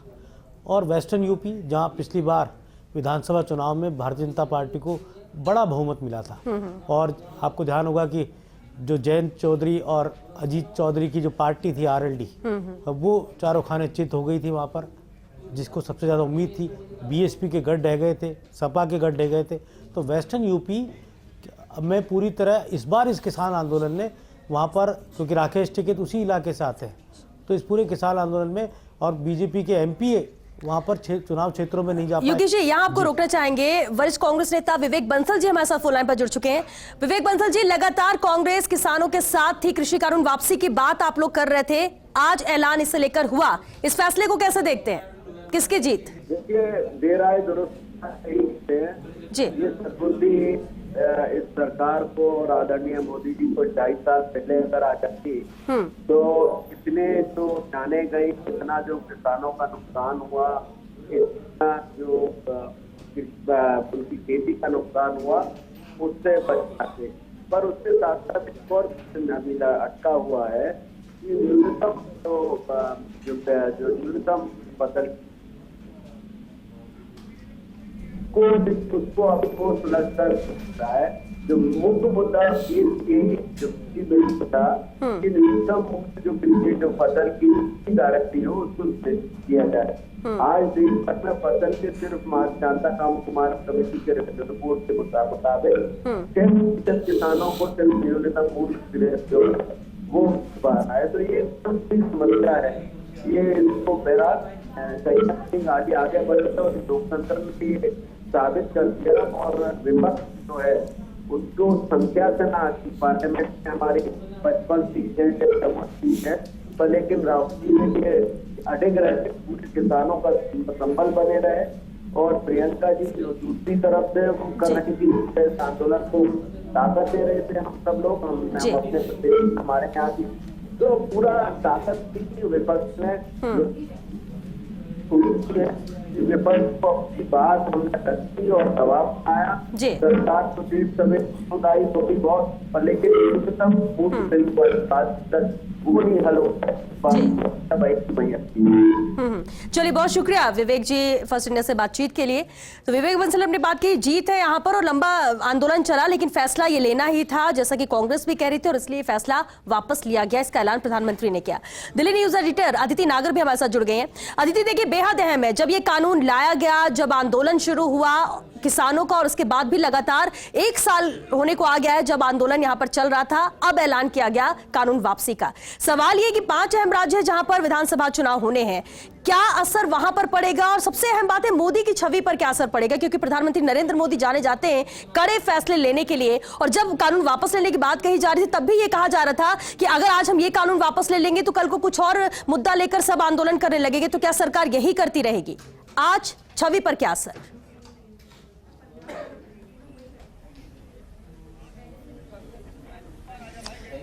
[SPEAKER 7] और वेस्टर्न यूपी, जहां पिछली बार विधानसभा चुनाव में भारतीय जनता पार्टी को बड़ा बहुमत मिला था, और आपको ध्यान होगा कि जो जयंत चौधरी और अजीत चौधरी की जो पार्टी थी आरएलडी, वो चारों खाने चित हो गई थी वहाँ पर, जिसको सबसे ज़्यादा उम्मीद थी। बीएसपी के गढ़ ढह गए थे, सपा के गढ़ ढह गए थे। तो वेस्टर्न यूपी में पूरी तरह इस बार इस किसान आंदोलन ने वहाँ पर, क्योंकि राकेश टिकैत उसी इलाके से आते हैं, तो इस पूरे किसान आंदोलन में, और बीजेपी के एमपीए वहां पर चुनाव क्षेत्रों में नहीं जा पाए।
[SPEAKER 2] योगेश जी, यहाँ आपको रोकना चाहेंगे। वरिष्ठ कांग्रेस नेता विवेक बंसल जी हमारे साथ फोन लाइन पर जुड़ चुके हैं। विवेक बंसल जी, लगातार कांग्रेस किसानों के साथ थी, कृषि कानून वापसी की बात आप लोग कर रहे थे, आज ऐलान इससे लेकर हुआ, इस फैसले को कैसे देखते हैं, किसकी जीत?
[SPEAKER 10] देखिए, देर आए दुरुस्त जी, ये सद्बुद्धि इस सरकार को और आदरणीय मोदी जी को 2.5 साल पहले अगर आ जाती तो इतने जो जाने गई, इतना जो किसानों का नुकसान हुआ, इतना जो उनकी खेती का नुकसान हुआ, उससे बच जाते। पर उसके साथ साथ एक और अटका हुआ है कि न्यूनतम जो न्यूनतम फसल को उसको आपको सुलझता सकता है। जो मुख्य मुद्दा था कि न्यूनतम मुक्त जो कृषि जो फसल की गारंटी हो उसको किया जाए। आज देश भर में फसल के सिर्फ मानता काम कुमार कमेटी के रिपोर्ट के मुताबिक 6% किसानों को सिर्फ न्यूनतम मूल्य वो पा रहा है। तो ये समस्या है, ये इसको बहरहाल कहीं आगे बढ़े और लोकतंत्र में साबित कर दिया। और विपक्ष जो है उसको संख्या से ना पार्लियामेंट में हमारी 55 सीटें है, पर लेकिन राहुल जी ने अडिग रहे पूरे किसानों का संबल बने रहे। और प्रियंका जी जो दूसरी तरफ से कर रही थी इस आंदोलन को ताकत दे रहे थे, हम सब लोग हमारे यहाँ की तो पूरा ताकत थी विपक्ष ने। विपक्ष को अपनी बात हमने रखी और दबाव आया। सरकार तो सीट समुदाय तो भी बहुत, पर लेकिन न्यूनतम वो नहीं हल होता।
[SPEAKER 2] चलिए, बहुत शुक्रिया विवेक जी फर्स्ट इंडिया से बातचीत के लिए। तो विवेक बंसल ने बात की, जीत है यहाँ पर और लंबा आंदोलन चला, लेकिन फैसला ये लेना ही था जैसा कि कांग्रेस भी कह रही थी और इसलिए फैसला वापस लिया गया। इसका ऐलान प्रधानमंत्री ने किया। दिल्ली न्यूज एडिटर अदिति नागर भी हमारे साथ जुड़ गए हैं। अदिति, देखिए बेहद अहम है, जब ये कानून लाया गया, जब आंदोलन शुरू हुआ किसानों का और उसके बाद भी लगातार 1 साल होने को आ गया है जब आंदोलन यहां पर चल रहा था, अब ऐलान किया गया कानून वापसी का। सवाल ये कि 5 अहम राज्य है जहां पर विधानसभा चुनाव होने हैं, क्या असर वहां पर पड़ेगा? और सबसे अहम बात है मोदी की छवि पर क्या असर पड़ेगा, क्योंकि प्रधानमंत्री नरेंद्र मोदी जाने जाते हैं कड़े फैसले लेने के लिए। और जब कानून वापस लेने की बात कही जा रही थी तब भी ये कहा जा रहा था कि अगर आज हम ये कानून वापस ले लेंगे तो कल को कुछ और मुद्दा लेकर सब आंदोलन करने लगेंगे। तो क्या सरकार यही करती रहेगी? आज छवि पर क्या असर?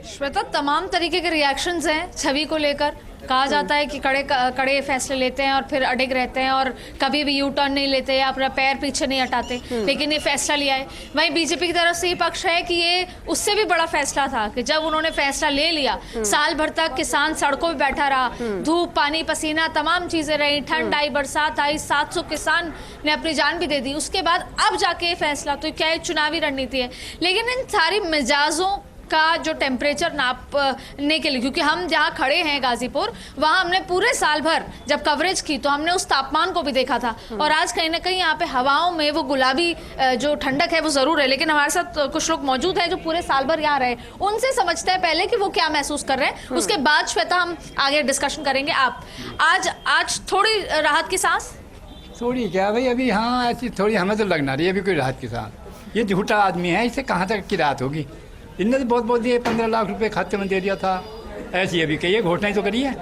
[SPEAKER 11] श्वेता, तमाम तरीके के रिएक्शंस हैं छवि को लेकर। कहा जाता है कि कड़े फैसले लेते हैं और फिर अडिग रहते हैं और कभी भी यू टर्न नहीं लेते या अपना पैर पीछे नहीं हटाते, लेकिन ये फैसला लिया है। वहीं बीजेपी की तरफ से ये पक्ष है कि ये उससे भी बड़ा फैसला था कि जब उन्होंने फैसला ले लिया, साल भर तक किसान सड़कों पे बैठा रहा, धूप पानी पसीना तमाम चीजें रही, ठंड आई बरसात आई, 700 किसान ने अपनी जान भी दे दी, उसके बाद अब जाके फैसला, तो क्या एक चुनावी रणनीति है। लेकिन इन सारी मिजाजों का जो टेम्परेचर नापने के लिए, क्योंकि हम जहाँ खड़े हैं गाजीपुर, वहाँ हमने पूरे साल भर जब कवरेज की तो हमने उस तापमान को भी देखा था। और आज कहीं ना कहीं यहाँ पे हवाओं में वो गुलाबी जो ठंडक है वो जरूर है, लेकिन हमारे साथ कुछ लोग मौजूद हैं जो पूरे साल भर यहाँ रहे, उनसे समझते हैं पहले कि वो क्या महसूस कर रहे हैं, उसके बाद श्वेता हम आगे डिस्कशन करेंगे। आप आज थोड़ी राहत की सांस?
[SPEAKER 12] थोड़ी क्या भाई, अभी हाँ ऐसी थोड़ी हमें तो लगना रही है अभी कोई राहत की सांस। ये झूठा आदमी है, इससे कहाँ तक की राहत होगी। इनने तो बहुत बहुत दिए, 15 लाख रुपए खाते में दे दिया था, ऐसी अभी कही है, घोषणा ही तो करी है।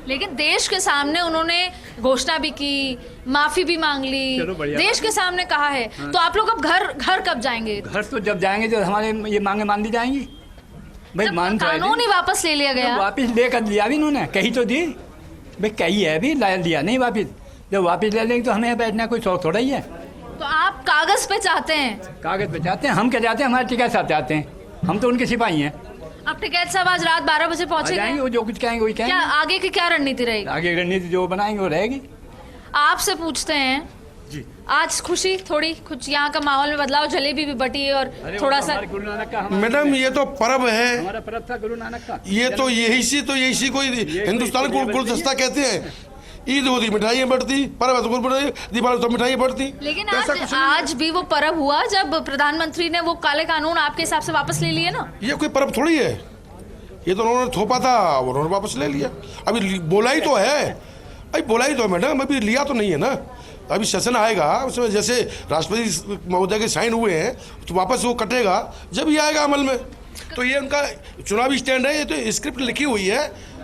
[SPEAKER 11] लेकिन देश के सामने उन्होंने घोषणा भी की, माफी भी मांग ली, देश के सामने कहा है। हाँ। तो आप लोग अब घर कब जाएंगे?
[SPEAKER 12] घर तो जब जाएंगे जब हमारे ये मांगे मान ली जाएंगी। भाई मान
[SPEAKER 11] कानून ही वापस ले लिया गया,
[SPEAKER 12] वापिस लेकर लिया भी इन्होंने, कही तो दी भाई, कही है अभी लिया नहीं वापिस। जब वापिस ले लेंगे तो हमें बैठना कोई शौक थोड़ा ही है।
[SPEAKER 11] तो आप कागज पे चाहते हैं?
[SPEAKER 12] कागज पे चाहते हैं, हम क्या चाहते हैं, हमारे टिकैत साहब चाहते हैं, हम तो उनके सिपाही हैं।
[SPEAKER 11] अब टिकैत साहब आज रात 12 बजे पहुंचेंगे,
[SPEAKER 12] वो जो कुछ कहेंगे वही कहेंगे।
[SPEAKER 11] क्या आगे की क्या रणनीति रहेगी?
[SPEAKER 12] आगे रणनीति जो बनाएंगे वो रहेगी।
[SPEAKER 11] आपसे पूछते हैं जी, आज खुशी थोड़ी कुछ यहाँ का माहौल में बदलाव, जलेबी भी बटी है और थोड़ा सा।
[SPEAKER 13] मैडम ये तो पर्व है,
[SPEAKER 12] हमारा पर्व था गुरु नानक का,
[SPEAKER 13] ये तो यही सी कोई हिंदुस्तान को गुलदस्ता कहते हैं। ईद होती मिठाइयाँ बढ़ती, पर्व तो गुरबाणी, दीपावली तो मिठाइयाँ बढ़ती।
[SPEAKER 11] लेकिन आज भी वो पर्व हुआ जब प्रधानमंत्री ने वो काले कानून आपके हिसाब से वापस ले लिए ना।
[SPEAKER 13] ये कोई पर्व थोड़ी है, ये तो उन्होंने थोपा था, उन्होंने वापस ले लिया। अभी बोला ही तो है, अभी बोला ही तो है मैडम, अभी लिया तो नहीं है ना। अभी सेशन आएगा, उसमें जैसे राष्ट्रपति महोदय के साइन हुए हैं तो वापस वो कटेगा जब ये आएगा अमल में। तो ये उनका चुनावी स्टैंड है, ये तो स्क्रिप्ट लिखी हुई है।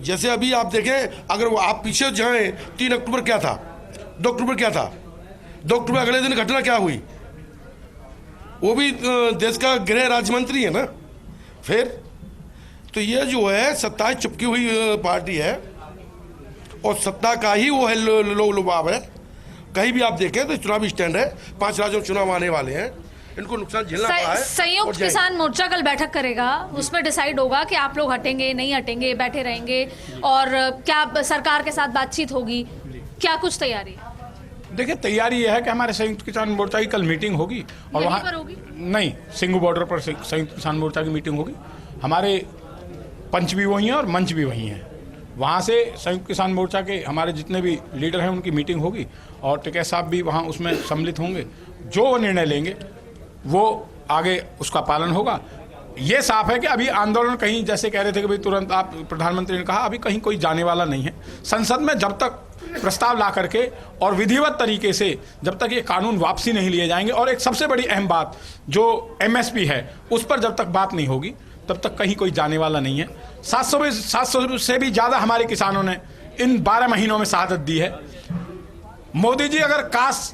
[SPEAKER 13] जैसे अभी आप देखें, अगर वो आप पीछे जाएं, 3 अक्टूबर क्या था, 2 अक्टूबर क्या था, 2 अक्टूबर अगले दिन घटना क्या हुई, वो भी देश का गृह राज्य मंत्री है ना। फिर तो ये जो है सत्ता चिपकी हुई पार्टी है और सत्ता का ही वो है लोग लुभाव है। कहीं भी आप देखें तो चुनावी स्टैंड है, 5 राज्यों में चुनाव आने वाले हैं। इनको नुकसान झेलना पड़ा है। और
[SPEAKER 11] संयुक्त
[SPEAKER 13] जाएगी।
[SPEAKER 11] किसान मोर्चा कल बैठक करेगा, उसमें डिसाइड होगा कि आप लोग हटेंगे नहीं हटेंगे, बैठे रहेंगे, और क्या सरकार के साथ बातचीत होगी, क्या कुछ तैयारी है?
[SPEAKER 12] देखिए, तैयारी यह है कि हमारे संयुक्त किसान मोर्चा की कल मीटिंग होगी और
[SPEAKER 11] यहीं
[SPEAKER 12] वहाँ
[SPEAKER 11] पर होगी?
[SPEAKER 12] नहीं, सिंगू बॉर्डर पर संयुक्त किसान मोर्चा की मीटिंग होगी। हमारे पंच भी वही हैं और मंच भी वही हैं। वहाँ से संयुक्त किसान मोर्चा के हमारे जितने भी लीडर हैं उनकी मीटिंग होगी और टिकैत साहब भी वहाँ उसमें सम्मिलित होंगे। जो वो निर्णय लेंगे वो आगे उसका पालन होगा। ये साफ है कि अभी आंदोलन कहीं, जैसे कह रहे थे कि भाई तुरंत, आप प्रधानमंत्री ने कहा, अभी कहीं कोई जाने वाला नहीं है। संसद में जब तक प्रस्ताव ला करके और विधिवत तरीके से जब तक ये कानून वापसी नहीं लिए जाएंगे, और एक सबसे बड़ी अहम बात जो एमएसपी है उस पर जब तक बात नहीं होगी तब तक कहीं कोई जाने वाला नहीं है। 700 से भी ज़्यादा हमारे किसानों ने इन 12 महीनों में शहादत दी है। मोदी जी अगर काश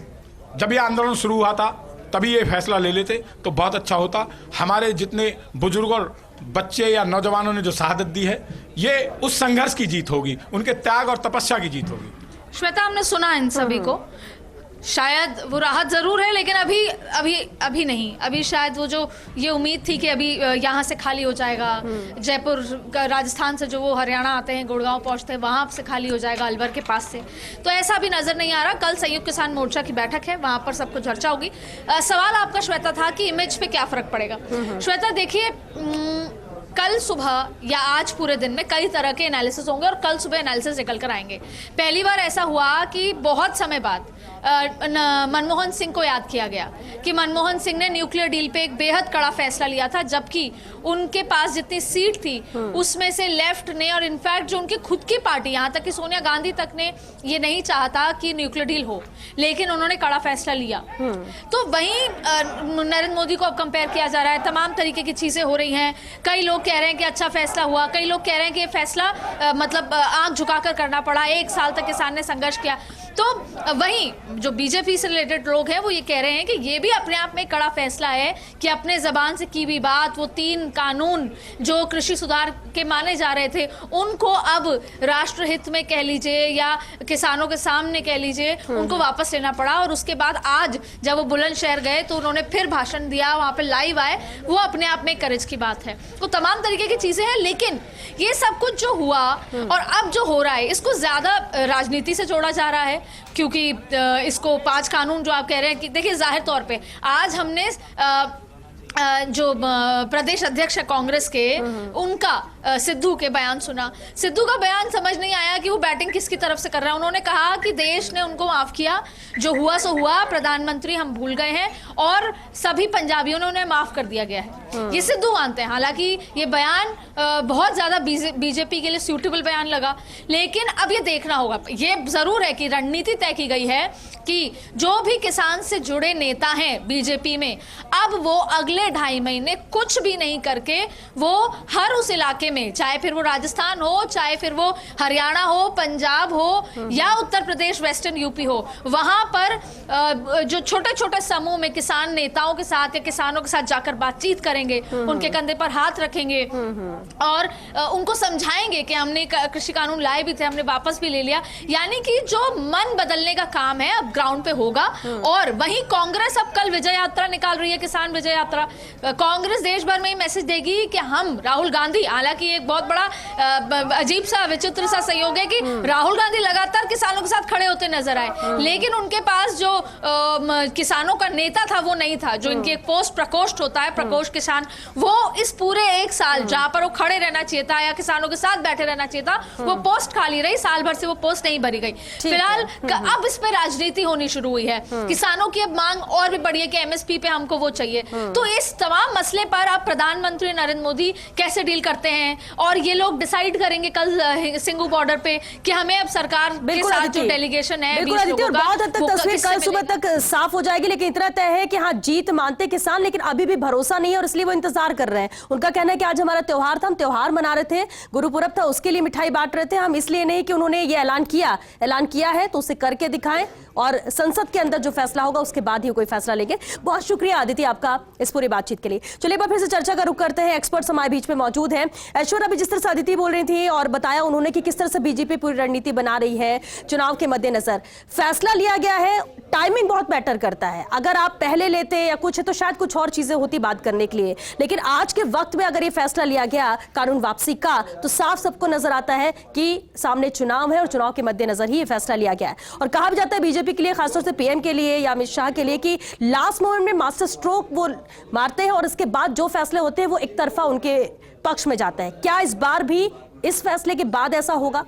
[SPEAKER 12] जब ये आंदोलन शुरू हुआ था तभी ये फैसला ले लेते तो बहुत अच्छा होता। हमारे जितने बुजुर्ग और बच्चे या नौजवानों ने जो शहादत दी है, ये उस संघर्ष की जीत होगी, उनके त्याग और तपस्या की जीत होगी।
[SPEAKER 11] श्वेता, हमने सुना इन सभी को, शायद वो राहत जरूर है, लेकिन अभी नहीं। अभी शायद वो जो ये उम्मीद थी कि अभी यहाँ से खाली हो जाएगा, जयपुर राजस्थान से जो वो हरियाणा आते हैं, गुड़गांव पहुँचते हैं, वहाँ से खाली हो जाएगा अलवर के पास से, तो ऐसा भी नजर नहीं आ रहा। कल संयुक्त किसान मोर्चा की बैठक है, वहाँ पर सबको चर्चा होगी। सवाल आपका श्वेता था कि इमेज पे क्या फर्क पड़ेगा। श्वेता देखिए, कल सुबह या आज पूरे दिन में कई तरह के एनालिसिस होंगे और कल सुबह एनालिसिस निकल कर आएंगे। पहली बार ऐसा हुआ कि बहुत समय बाद मनमोहन सिंह को याद किया गया कि मनमोहन सिंह ने न्यूक्लियर डील पे एक बेहद कड़ा फैसला लिया था, जबकि उनके पास जितनी सीट थी उसमें से लेफ्ट ने, और इनफैक्ट जो उनकी खुद की पार्टी, यहाँ तक कि सोनिया गांधी तक ने ये नहीं चाहता कि न्यूक्लियर डील हो, लेकिन उन्होंने कड़ा फैसला लिया। तो वहीं नरेंद्र मोदी को अब कंपेयर किया जा रहा है, तमाम तरीके की चीजें हो रही हैं। कई लोग कह रहे हैं कि अच्छा फैसला हुआ, कई लोग कह रहे हैं कि ये फैसला मतलब आंख झुकाकर करना पड़ा, 1 साल तक किसान ने संघर्ष किया। तो वहीं जो बीजेपी से रिलेटेड लोग हैं वो ये कह रहे हैं कि ये भी अपने आप में कड़ा फैसला है कि अपने जबान से की भी बात, वो 3 कानून जो कृषि सुधार के माने जा रहे थे, उनको अब राष्ट्रहित में कह लीजिए या किसानों के सामने कह लीजिए, उनको वापस लेना पड़ा। और उसके बाद आज जब वो बुलंदशहर गए तो उन्होंने फिर भाषण दिया, वहां पे लाइव आए, वो अपने आप में करेज की बात है। तो तमाम तरीके की चीजें हैं, लेकिन ये सब कुछ जो हुआ और अब जो हो रहा है, इसको ज्यादा राजनीति से जोड़ा जा रहा है, क्योंकि इसको 5 कानून जो आप कह रहे हैं कि देखिए, जाहिर तौर पे आज हमने जो प्रदेश अध्यक्ष है कांग्रेस के, उनका सिद्धू के बयान सुना। सिद्धू का बयान समझ नहीं आया कि वो बैटिंग किसकी तरफ से कर रहा है। उन्होंने कहा कि देश ने उनको माफ किया, जो हुआ सो हुआ, प्रधानमंत्री हम भूल गए हैं और सभी पंजाबियों ने उन्हें माफ कर दिया गया है। ये सिद्धू मानते हैं। हालांकि ये बयान बहुत ज्यादा बीजेपी के लिए सूटेबल बयान लगा, लेकिन अब ये देखना होगा। ये जरूर है कि रणनीति तय की गई है कि जो भी किसान से जुड़े नेता हैं बीजेपी में, अब वो अगले 2.5 महीने कुछ भी नहीं करके वो हर उस इलाके में, चाहे फिर वो राजस्थान हो, चाहे फिर वो हरियाणा हो, पंजाब हो या उत्तर प्रदेश, वेस्टर्न यूपी हो, वहां पर जो छोटे छोटे समूह में किसान नेताओं के साथ या किसानों के साथ जाकर बातचीत करेंगे, उनके कंधे पर हाथ रखेंगे और उनको समझाएंगे कि हमने कृषि कानून लाए भी थे, हमने वापस भी ले लिया। यानी कि जो मन बदलने का काम है अब ग्राउंड पे होगा। और वहीं कांग्रेस अब कल विजय यात्रा निकाल रही है, किसान विजय यात्रा। कांग्रेस देश भर में ही मैसेज देगी कि हम राहुल गांधी, हालांकि एक बहुत बड़ा अजीब सा विचित्र सा संयोग है कि राहुल गांधी लगातार किसानों के साथ खड़े होते नजर आए, लेकिन उनके पास जो किसानों का नेता था वो नहीं था। जो इनकी एक पोस्ट प्रकोष्ठ होता है, प्रकोष्ठ किसान, वो इस पूरे 1 साल जहां पर वो खड़े रहना चाहिए था या किसानों के साथ बैठे रहना चाहिए था, वो पोस्ट खाली रही। साल भर से वो पोस्ट नहीं भरी गई। फिलहाल अब इस पे राजनीति होनी शुरू हुई है। किसानों की अब मांग और भी बढ़ी है कि एमएसपी पे हमको वो चाहिए। तो इस तमाम मसले पर अब प्रधानमंत्री नरेंद्र मोदी कैसे डील करते हैं, और ये लोग डिसाइड करेंगे कल सिंगू बॉर्डर पे कि हमें अब सरकार के साथ जो डेलीगेशन है,
[SPEAKER 2] बहुत हद तक तस्वीर कल सुबह तक साफ हो जाएगी। लेकिन इतना तय है कि हाँ, जीत मानते किसान, लेकिन अभी भी भरोसा नहीं है और इसलिए वो इंतजार कर रहे हैं। उनका कहना है कि आज हमारा त्योहार था, हम त्योहार मना रहे थे, गुरुपुरब था, उसके लिए मिठाई बांट रहे थे, हम इसलिए नहीं कि उन्होंने ये ऐलान किया है तो उसे करके दिखाएं और संसद के अंदर जो फैसला होगा उसके बाद ही कोई फैसला लेंगे। बहुत शुक्रिया आदित्य आपका इस पूरी बातचीत के लिए। चलिए फिर से चर्चा का रुख करते हैं। एक्सपर्ट्स हमारे बीच में मौजूद हैं। ऐश्वर्या, अभी जिस तरह से आदित्य बोल रही थी और बताया उन्होंने कि किस तरह से बीजेपी पूरी रणनीति बना रही है चुनाव के मद्देनजर, फैसला लिया गया है, टाइमिंग बहुत मैटर करता है। अगर आप पहले लेते या कुछ है तो शायद कुछ और चीजें होती बात करने के लिए, लेकिन आज के वक्त में अगर ये फैसला लिया गया कानून वापसी का, तो साफ सबको नजर आता है कि सामने चुनाव है और चुनाव के मद्देनजर ही ये फैसला लिया गया है। और कहा भी जाता है बीजेपी के लिए, खासतौर से पीएम के लिए या अमित शाह के लिए, कि लास्ट मोमेंट में मास्टर स्ट्रोक वो मारते हैं और इसके बाद जो फैसले होते हैं वो एक तरफा उनके पक्ष में जाता है। क्या इस बार भी इस फैसले के बाद ऐसा होगा?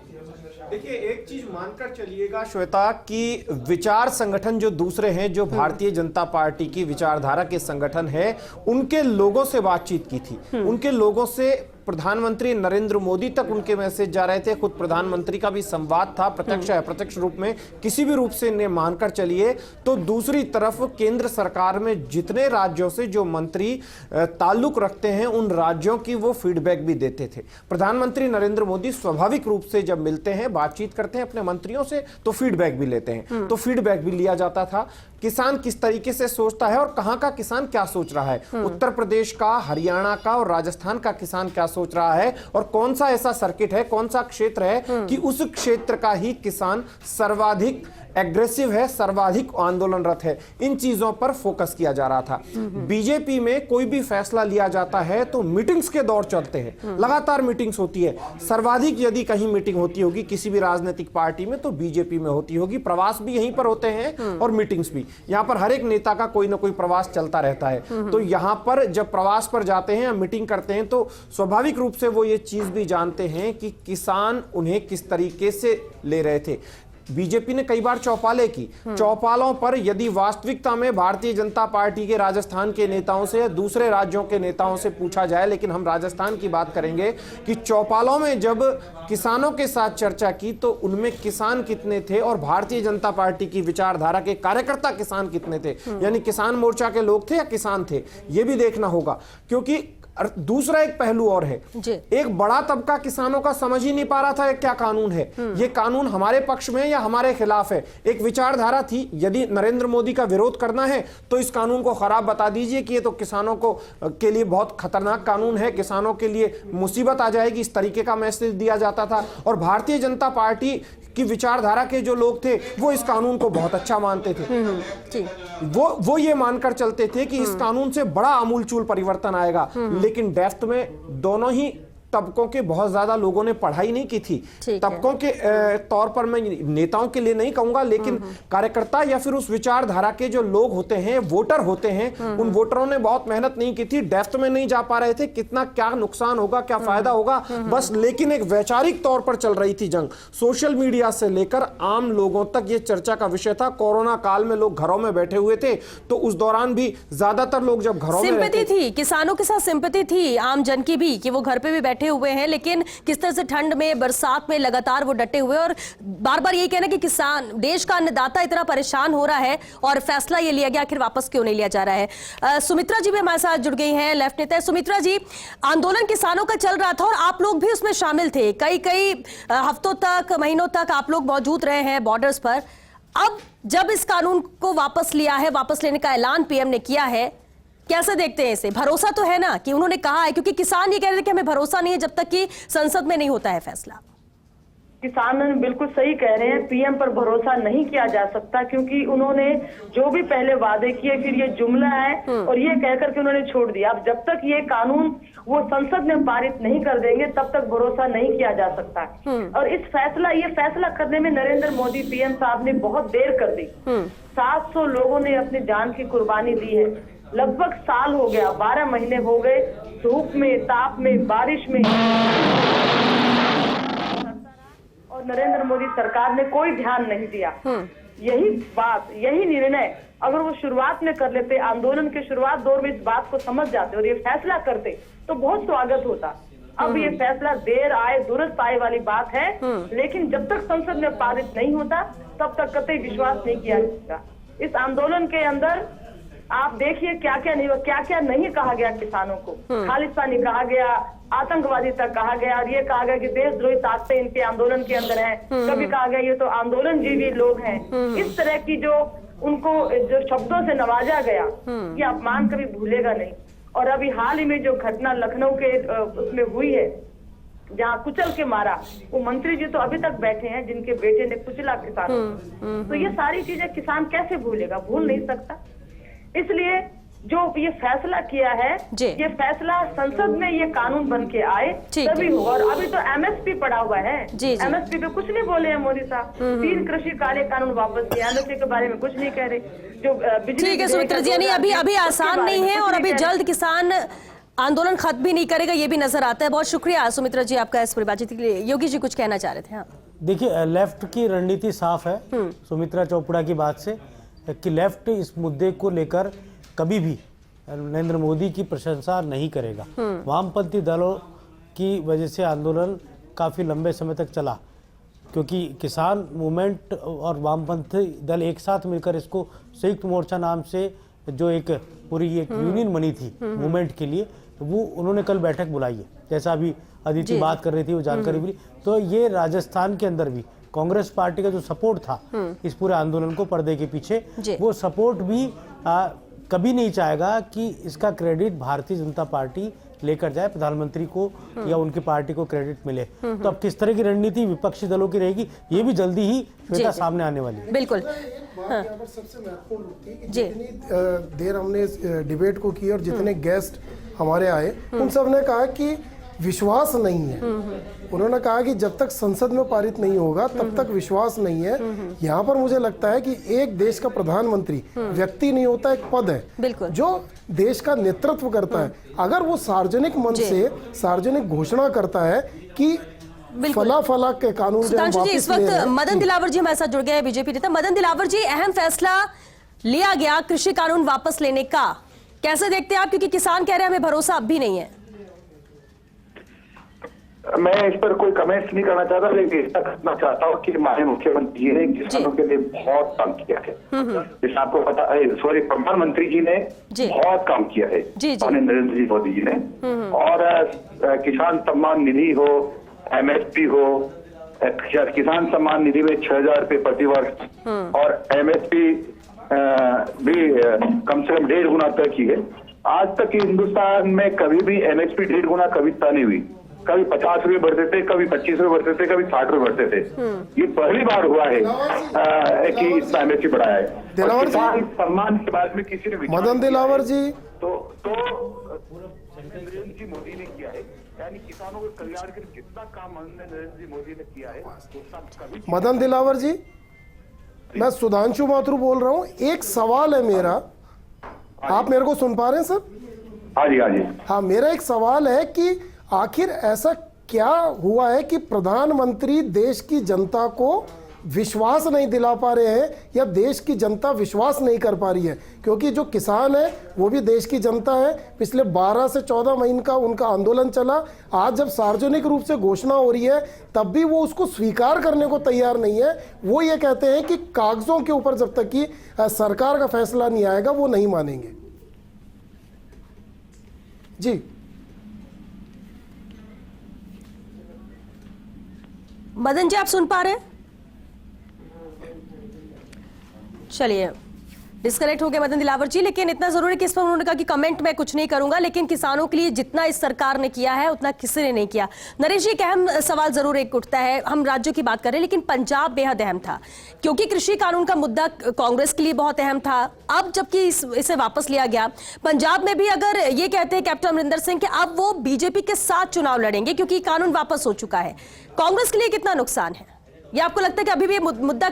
[SPEAKER 9] देखिए, एक चीज मानकर चलिएगा श्वेता कि विचार संगठन जो दूसरे हैं, जो भारतीय जनता पार्टी की विचारधारा के संगठन है, उनके लोगों से बातचीत की थी। उनके लोगों से प्रधानमंत्री नरेंद्र मोदी तक उनके मैसेज जा रहे थे। खुद प्रधानमंत्री का भी संवाद था, प्रत्यक्ष या अप्रत्यक्ष रूप में, किसी भी रूप से इन्हें मानकर चलिए। तो दूसरी तरफ केंद्र सरकार में जितने राज्यों से जो मंत्री ताल्लुक रखते हैं, उन राज्यों की वो फीडबैक भी देते थे। प्रधानमंत्री नरेंद्र मोदी स्वाभाविक रूप से जब मिलते हैं, बातचीत करते हैं अपने मंत्रियों से, तो फीडबैक भी लेते हैं। तो फीडबैक भी लिया जाता था, किसान किस तरीके से सोचता है और कहां का किसान क्या सोच रहा है, उत्तर प्रदेश का, हरियाणा का और राजस्थान का किसान क्या सोच रहा है, और कौन सा ऐसा सर्किट है, कौन सा क्षेत्र है कि उस क्षेत्र का ही किसान सर्वाधिक एग्रेसिव है, सर्वाधिक आंदोलनरत है। इन चीजों पर फोकस किया जा रहा था। बीजेपी में कोई भी फैसला लिया जाता है तो मीटिंग्स के दौर चलते हैं, लगातार मीटिंग्स होती है। सर्वाधिक यदि कहीं मीटिंग होती होगी किसी भी राजनीतिक पार्टी में तो बीजेपी में होती होगी। प्रवास भी यहीं पर होते हैं और मीटिंग्स भी। यहां पर हर एक नेता का कोई ना कोई प्रवास चलता रहता है। तो यहां पर जब प्रवास पर जाते हैं या मीटिंग करते हैं तो स्वाभाविक रूप से वो ये चीज भी जानते हैं कि किसान उन्हें किस तरीके से ले रहे थे। बीजेपी ने कई बार चौपालें की। चौपालों पर यदि वास्तविकता में भारतीय जनता पार्टी के राजस्थान के नेताओं से, दूसरे राज्यों के नेताओं से पूछा जाए, लेकिन हम राजस्थान की बात करेंगे, कि चौपालों में जब किसानों के साथ चर्चा की तो उनमें किसान कितने थे और भारतीय जनता पार्टी की विचारधारा के कार्यकर्ता किसान कितने थे, यानी किसान मोर्चा के लोग थे या किसान थे, यह भी देखना होगा। क्योंकि दूसरा एक पहलू और है, एक बड़ा तबका किसानों का समझ ही नहीं पा रहा था ये क्या कानून है, ये कानून हमारे पक्ष में या हमारे खिलाफ है। एक विचारधारा थी, यदि नरेंद्र मोदी का विरोध करना है तो इस कानून को खराब बता दीजिए कि ये तो किसानों को के लिए बहुत खतरनाक कानून है, किसानों के लिए मुसीबत आ जाएगी, इस तरीके का मैसेज दिया जाता था। और भारतीय जनता पार्टी की विचारधारा के जो लोग थे वो इस कानून को बहुत अच्छा मानते थे। वो ये मानकर चलते थे कि इस कानून से बड़ा आमूलचूल परिवर्तन आएगा। लेकिन डेप्थ में दोनों ही तबकों के बहुत ज्यादा लोगों ने पढ़ाई नहीं की थी। तबकों के तौर पर मैं नेताओं के लिए नहीं कहूंगा, लेकिन कार्यकर्ता या फिर उस विचारधारा के जो लोग होते हैं, वोटर होते हैं, उन वोटरों ने बहुत मेहनत नहीं की थी, डेप्थ में नहीं जा पा रहे थे, कितना क्या नुकसान होगा, क्या फायदा होगा, बस। लेकिन एक वैचारिक तौर पर चल रही थी जंग, सोशल मीडिया से लेकर आम लोगों तक ये चर्चा का विषय था। कोरोना काल में लोग घरों में बैठे हुए थे, तो उस दौरान भी ज्यादातर लोग जब घरों में
[SPEAKER 2] सिंपैथी थी, किसानों के साथ सिंपैथी थी आम जन की भी, कि वो घर पे भी बैठे हुए हैं, लेकिन किस तरह से ठंड में, बरसात में लगातार वो डटे हुए, और बार बार यही कहना कि किसान, देश का अन्नदाता इतना परेशान हो रहा है और फैसला ये लिया गया, आखिर वापस क्यों नहीं लिया जा रहा है। सुमित्रा जी भी हमारे साथ जुड़ गई हैं, लेफ्ट नेता। सुमित्रा जी, आंदोलन किसानों का चल रहा था और आप लोग भी उसमें शामिल थे, कई हफ्तों तक, महीनों तक आप लोग मौजूद रहे हैं बॉर्डर्स पर। अब जब इस कानून को वापस लिया है, वापस लेने का ऐलान पीएम ने किया है, कैसे देखते हैं इसे? भरोसा तो है ना कि उन्होंने कहा है, क्योंकि किसान ये कह रहे थे कि हमें भरोसा नहीं है जब तक कि संसद में नहीं होता है फैसला।
[SPEAKER 14] किसान बिल्कुल सही कह रहे हैं, पीएम पर भरोसा नहीं किया जा सकता, क्योंकि उन्होंने जो भी पहले वादे किए, फिर ये जुमला है और ये कहकर के उन्होंने छोड़ दिया। अब जब तक ये कानून वो संसद में पारित नहीं कर देंगे तब तक भरोसा नहीं किया जा सकता। और ये फैसला करने में नरेंद्र मोदी पीएम साहब ने बहुत देर कर दी। 700 लोगों ने अपनी जान की कुर्बानी दी है, लगभग साल हो गया, 12 महीने हो गए, धूप में, ताप में, बारिश में, और नरेंद्र मोदी सरकार ने कोई ध्यान नहीं दिया। यही निर्णय अगर वो शुरुआत में कर लेते, आंदोलन के शुरुआत दौर में इस बात को समझ जाते और ये फैसला करते तो बहुत स्वागत होता। अब ये फैसला देर आए दुरुस्त आए वाली बात है, लेकिन जब तक संसद में पारित नहीं होता तब तक कतई विश्वास नहीं किया जाएगा। इस आंदोलन के अंदर आप देखिए क्या क्या नहीं कहा गया किसानों को। खालिस्तानी कहा गया, आतंकवादी तक कहा गया, और ये कहा गया कि देशद्रोही ताकतें इनके आंदोलन के अंदर हैं। कभी कहा गया ये तो आंदोलन जीवी लोग हैं। इस तरह की जो उनको जो शब्दों से नवाजा गया, ये अपमान कभी भूलेगा नहीं। और अभी हाल ही में जो घटना लखनऊ के उसमें हुई है, जहाँ कुचल के मारा, वो मंत्री जी तो अभी तक बैठे हैं जिनके बेटे ने कुचला किसानों को। तो ये सारी चीजें किसान कैसे भूलेगा, भूल नहीं सकता। इसलिए जो ये फैसला किया है, ये फैसला संसद में ये कानून बन के आए तभी होगा। और अभी तो एमएसपी पड़ा हुआ है, एमएसपी पे कुछ नहीं बोले हैं मोदी साहब। 3 कृषि कार्य कानून वापस किए, एमएसपी के बारे में कुछ नहीं कह रहे। जो
[SPEAKER 2] ठीक है सुमित्रा जी, यानी अभी आसान नहीं है और अभी जल्द किसान आंदोलन खत्म भी नहीं करेगा, ये भी नजर आता है। बहुत शुक्रिया सुमित्रा जी आपका इस पूरी बातचीत के लिए। योगी जी कुछ कहना चाह रहे थे? हाँ
[SPEAKER 7] देखिए, लेफ्ट की रणनीति साफ है सुमित्रा चोपड़ा की बात से कि लेफ्ट इस मुद्दे को लेकर कभी भी नरेंद्र मोदी की प्रशंसा नहीं करेगा। वामपंथी दलों की वजह से आंदोलन काफ़ी लंबे समय तक चला, क्योंकि किसान मूवमेंट और वामपंथी दल एक साथ मिलकर इसको संयुक्त मोर्चा नाम से जो एक पूरी एक यूनियन बनी थी मूवमेंट के लिए, वो उन्होंने कल बैठक बुलाई है। जैसा अभी अदिति बात कर रही थी, वो जानकारी मिली। तो ये राजस्थान के अंदर भी कांग्रेस पार्टी का जो सपोर्ट था इस पूरे आंदोलन को पर्दे के पीछे, वो सपोर्ट भी कभी नहीं चाहेगा कि इसका क्रेडिट भारतीय जनता पार्टी लेकर जाए, प्रधानमंत्री को या उनकी पार्टी को क्रेडिट मिले। तो अब किस तरह की रणनीति विपक्षी दलों की रहेगी, ये भी जल्दी ही श्वेता सामने आने वाली है।
[SPEAKER 2] बिल्कुल।
[SPEAKER 6] हाँ। सबसे महत्वपूर्ण होती है कि जितनी देर हमने इस डिबेट को की और जितने गेस्ट हमारे आए, उन सब ने कहा कि विश्वास नहीं है। उन्होंने कहा कि जब तक संसद में पारित नहीं होगा तब तक विश्वास नहीं है। यहाँ पर मुझे लगता है कि एक देश का प्रधानमंत्री व्यक्ति नहीं होता, एक पद है जो देश का नेतृत्व करता है। अगर वो सार्वजनिक मंच से सार्वजनिक घोषणा करता है कि फला के कानून
[SPEAKER 2] सुधांशु जी, इस वक्त मदन दिलावर जी हमारे साथ जुड़ गए हैं, बीजेपी नेता। मदन दिलावर जी, अहम फैसला लिया गया कृषि कानून वापस लेने का, कैसे देखते हैं आप? क्योंकि किसान कह रहे हैं हमें भरोसा अब भी नहीं है।
[SPEAKER 15] मैं इस पर कोई कमेंट्स नहीं करना चाहता, लेकिन ऐसा करना चाहता हूँ कि माननीय मुख्यमंत्री जी ने किसानों के लिए बहुत काम किया है। जैसे आपको पता है, सॉरी, प्रधानमंत्री जी ने बहुत काम किया है, माननीय नरेंद्र जी मोदी जी ने। और किसान सम्मान निधि हो, एमएसपी हो, किसान सम्मान निधि में 6,000 रुपये प्रति वर्ष और एमएसपी भी कम से कम 1.5 गुना तय की है। आज तक हिंदुस्तान में कभी भी एमएसपी 1.5 गुना कभी तय नहीं हुई। कभी 50 रुपये बढ़ते थे, कभी 25 रुपये बढ़ते थे, कभी 60 रुपये बढ़ते थे। ये पहली बार हुआ है कि इतना एमएसपी बढ़ाया है। किसान सम्मान के बारे में किसी ने
[SPEAKER 6] मदन दिलावर जी
[SPEAKER 15] तो नरेंद्र जी मोदी ने किया है, यानी किसानों के कल्याण के लिए जितना काम नरेंद्र जी मोदी ने किया है वो सब कभी।
[SPEAKER 6] मदन दिलावर जी, मैं सुधांशु माथुर बोल रहा हूँ। एक सवाल है मेरा, आप मेरे को सुन पा रहे हैं सर?
[SPEAKER 15] हाँ जी, हाँ जी।
[SPEAKER 6] हाँ, मेरा एक सवाल है कि आखिर ऐसा क्या हुआ है कि प्रधानमंत्री देश की जनता को विश्वास नहीं दिला पा रहे हैं, या देश की जनता विश्वास नहीं कर पा रही है? क्योंकि जो किसान है वो भी देश की जनता है। पिछले 12 से 14 महीने का उनका आंदोलन चला। आज जब सार्वजनिक रूप से घोषणा हो रही है तब भी वो उसको स्वीकार करने को तैयार नहीं है। वो ये कहते हैं कि कागजों के ऊपर जब तक कि सरकार का फैसला नहीं आएगा वो नहीं मानेंगे। जी
[SPEAKER 2] मदन जी, आप सुन पा रहे हैं? चलिए, डिस्कनेक्ट हो गए मदन दिलावर जी, लेकिन इतना जरूर है कि इस पर उन्होंने कहा कि कमेंट मैं कुछ नहीं करूंगा, लेकिन किसानों के लिए जितना इस सरकार ने किया है उतना किसी ने नहीं किया। नरेश जी, एक अहम सवाल जरूर एक उठता है। हम राज्यों की बात कर रहे हैं, लेकिन पंजाब बेहद अहम था, क्योंकि कृषि कानून का मुद्दा कांग्रेस के लिए बहुत अहम था। अब जबकि इसे वापस लिया गया, पंजाब में भी अगर ये कहते हैं कैप्टन अमरिंदर सिंह कि अब वो बीजेपी के साथ चुनाव लड़ेंगे क्योंकि कानून वापस हो चुका है, कांग्रेस के लिए कितना नुकसान है? या आपको लगता है कि अभी भी मुद्दा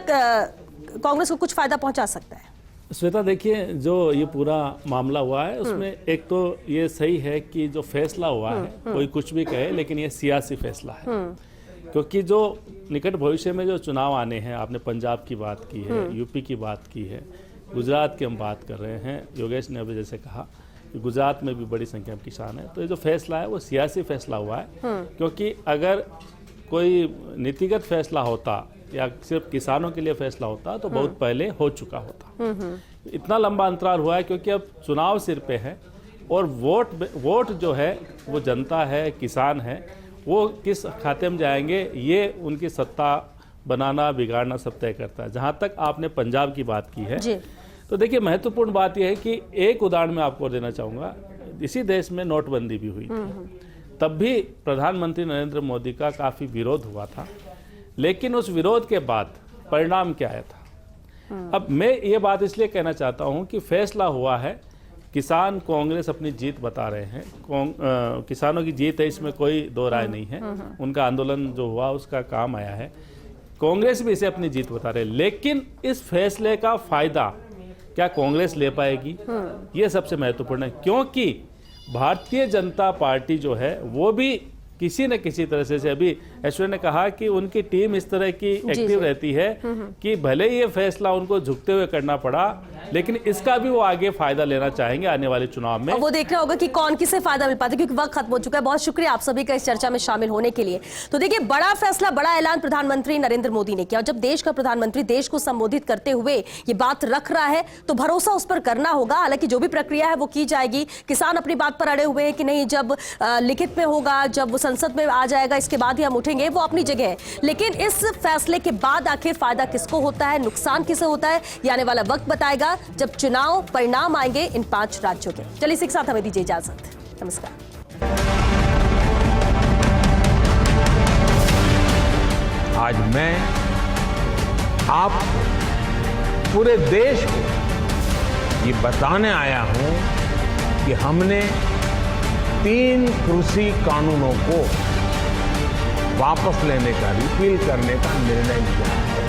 [SPEAKER 2] कांग्रेस को कुछ फायदा पहुंचा सकता है?
[SPEAKER 8] श्वेता, देखिए, जो ये पूरा मामला हुआ है उसमें एक तो ये सही है कि जो फैसला हुआ है, कोई कुछ भी कहे, लेकिन ये सियासी फैसला है। क्योंकि जो निकट भविष्य में जो चुनाव आने हैं, आपने पंजाब की बात की है, यूपी की बात की है, गुजरात की हम बात कर रहे हैं। योगेश ने अभी जैसे कहा कि गुजरात में भी बड़ी संख्या में किसान है। तो ये जो फैसला है वो सियासी फैसला हुआ है, क्योंकि अगर कोई नीतिगत फैसला होता या सिर्फ किसानों के लिए फैसला होता तो बहुत पहले हो चुका होता। इतना लंबा अंतराल हुआ है क्योंकि अब चुनाव सिर पे है और वोट जो है वो जनता है, किसान है, वो किस खाते में जाएंगे ये उनकी सत्ता बनाना बिगाड़ना सब तय करता है। जहाँ तक आपने पंजाब की बात की है, तो देखिए, महत्वपूर्ण बात यह है कि एक उदाहरण मैं आपको देना चाहूँगा। इसी देश में नोटबंदी भी हुई थी। तब भी प्रधानमंत्री नरेंद्र मोदी का काफ़ी विरोध हुआ था, लेकिन उस विरोध के बाद परिणाम क्या आया था। अब मैं ये बात इसलिए कहना चाहता हूँ कि फैसला हुआ है, किसान कांग्रेस अपनी जीत बता रहे हैं, किसानों की जीत है, इसमें कोई दो राय नहीं है। उनका आंदोलन जो हुआ उसका काम आया है, कांग्रेस भी इसे अपनी जीत बता रहे हैं। लेकिन इस फैसले का फायदा क्या कांग्रेस ले पाएगी, ये सबसे महत्वपूर्ण है, क्योंकि भारतीय जनता पार्टी जो है वो भी किसी न किसी तरह से, अभी ऐश्वर्या ने कहा कि उनकी टीम इस तरह की एक्टिव रहती है कि भले ही ये फैसला उनको झुकते हुए करना पड़ा, लेकिन इसका भी वो आगे फायदा लेना चाहेंगे आने वाले चुनाव में।
[SPEAKER 2] वो देखना होगा कि कौन किसे फायदा मिल पाता है, क्योंकि वक्त खत्म हो चुका है। बहुत शुक्रिया आप सभी का इस चर्चा में शामिल होने के लिए। तो देखिए, बड़ा फैसला, बड़ा ऐलान प्रधानमंत्री नरेंद्र मोदी ने किया, और जब देश का प्रधानमंत्री देश को संबोधित करते हुए ये बात रख रहा है तो भरोसा उस पर करना होगा। हालांकि जो भी प्रक्रिया है वो की जाएगी, किसान अपनी बात पर अड़े हुए हैं कि नहीं, जब लिखित में होगा, जब वो संसद में आ जाएगा, इसके बाद ही हम उठेंगे, वो अपनी जगह है। लेकिन इस फैसले के बाद आखिर फायदा किसको होता है, नुकसान किसे होता है, ये आने वाला वक्त बताएगा, जब चुनाव परिणाम आएंगे इन 5 राज्यों के। चलिए इसी के साथ हमें दीजिए इजाजत। नमस्कार।
[SPEAKER 1] आज मैं आप पूरे देश को ये बताने आया हूं कि हमने 3 कृषि कानूनों को वापस लेने का, रिपील करने का निर्णय लिया है।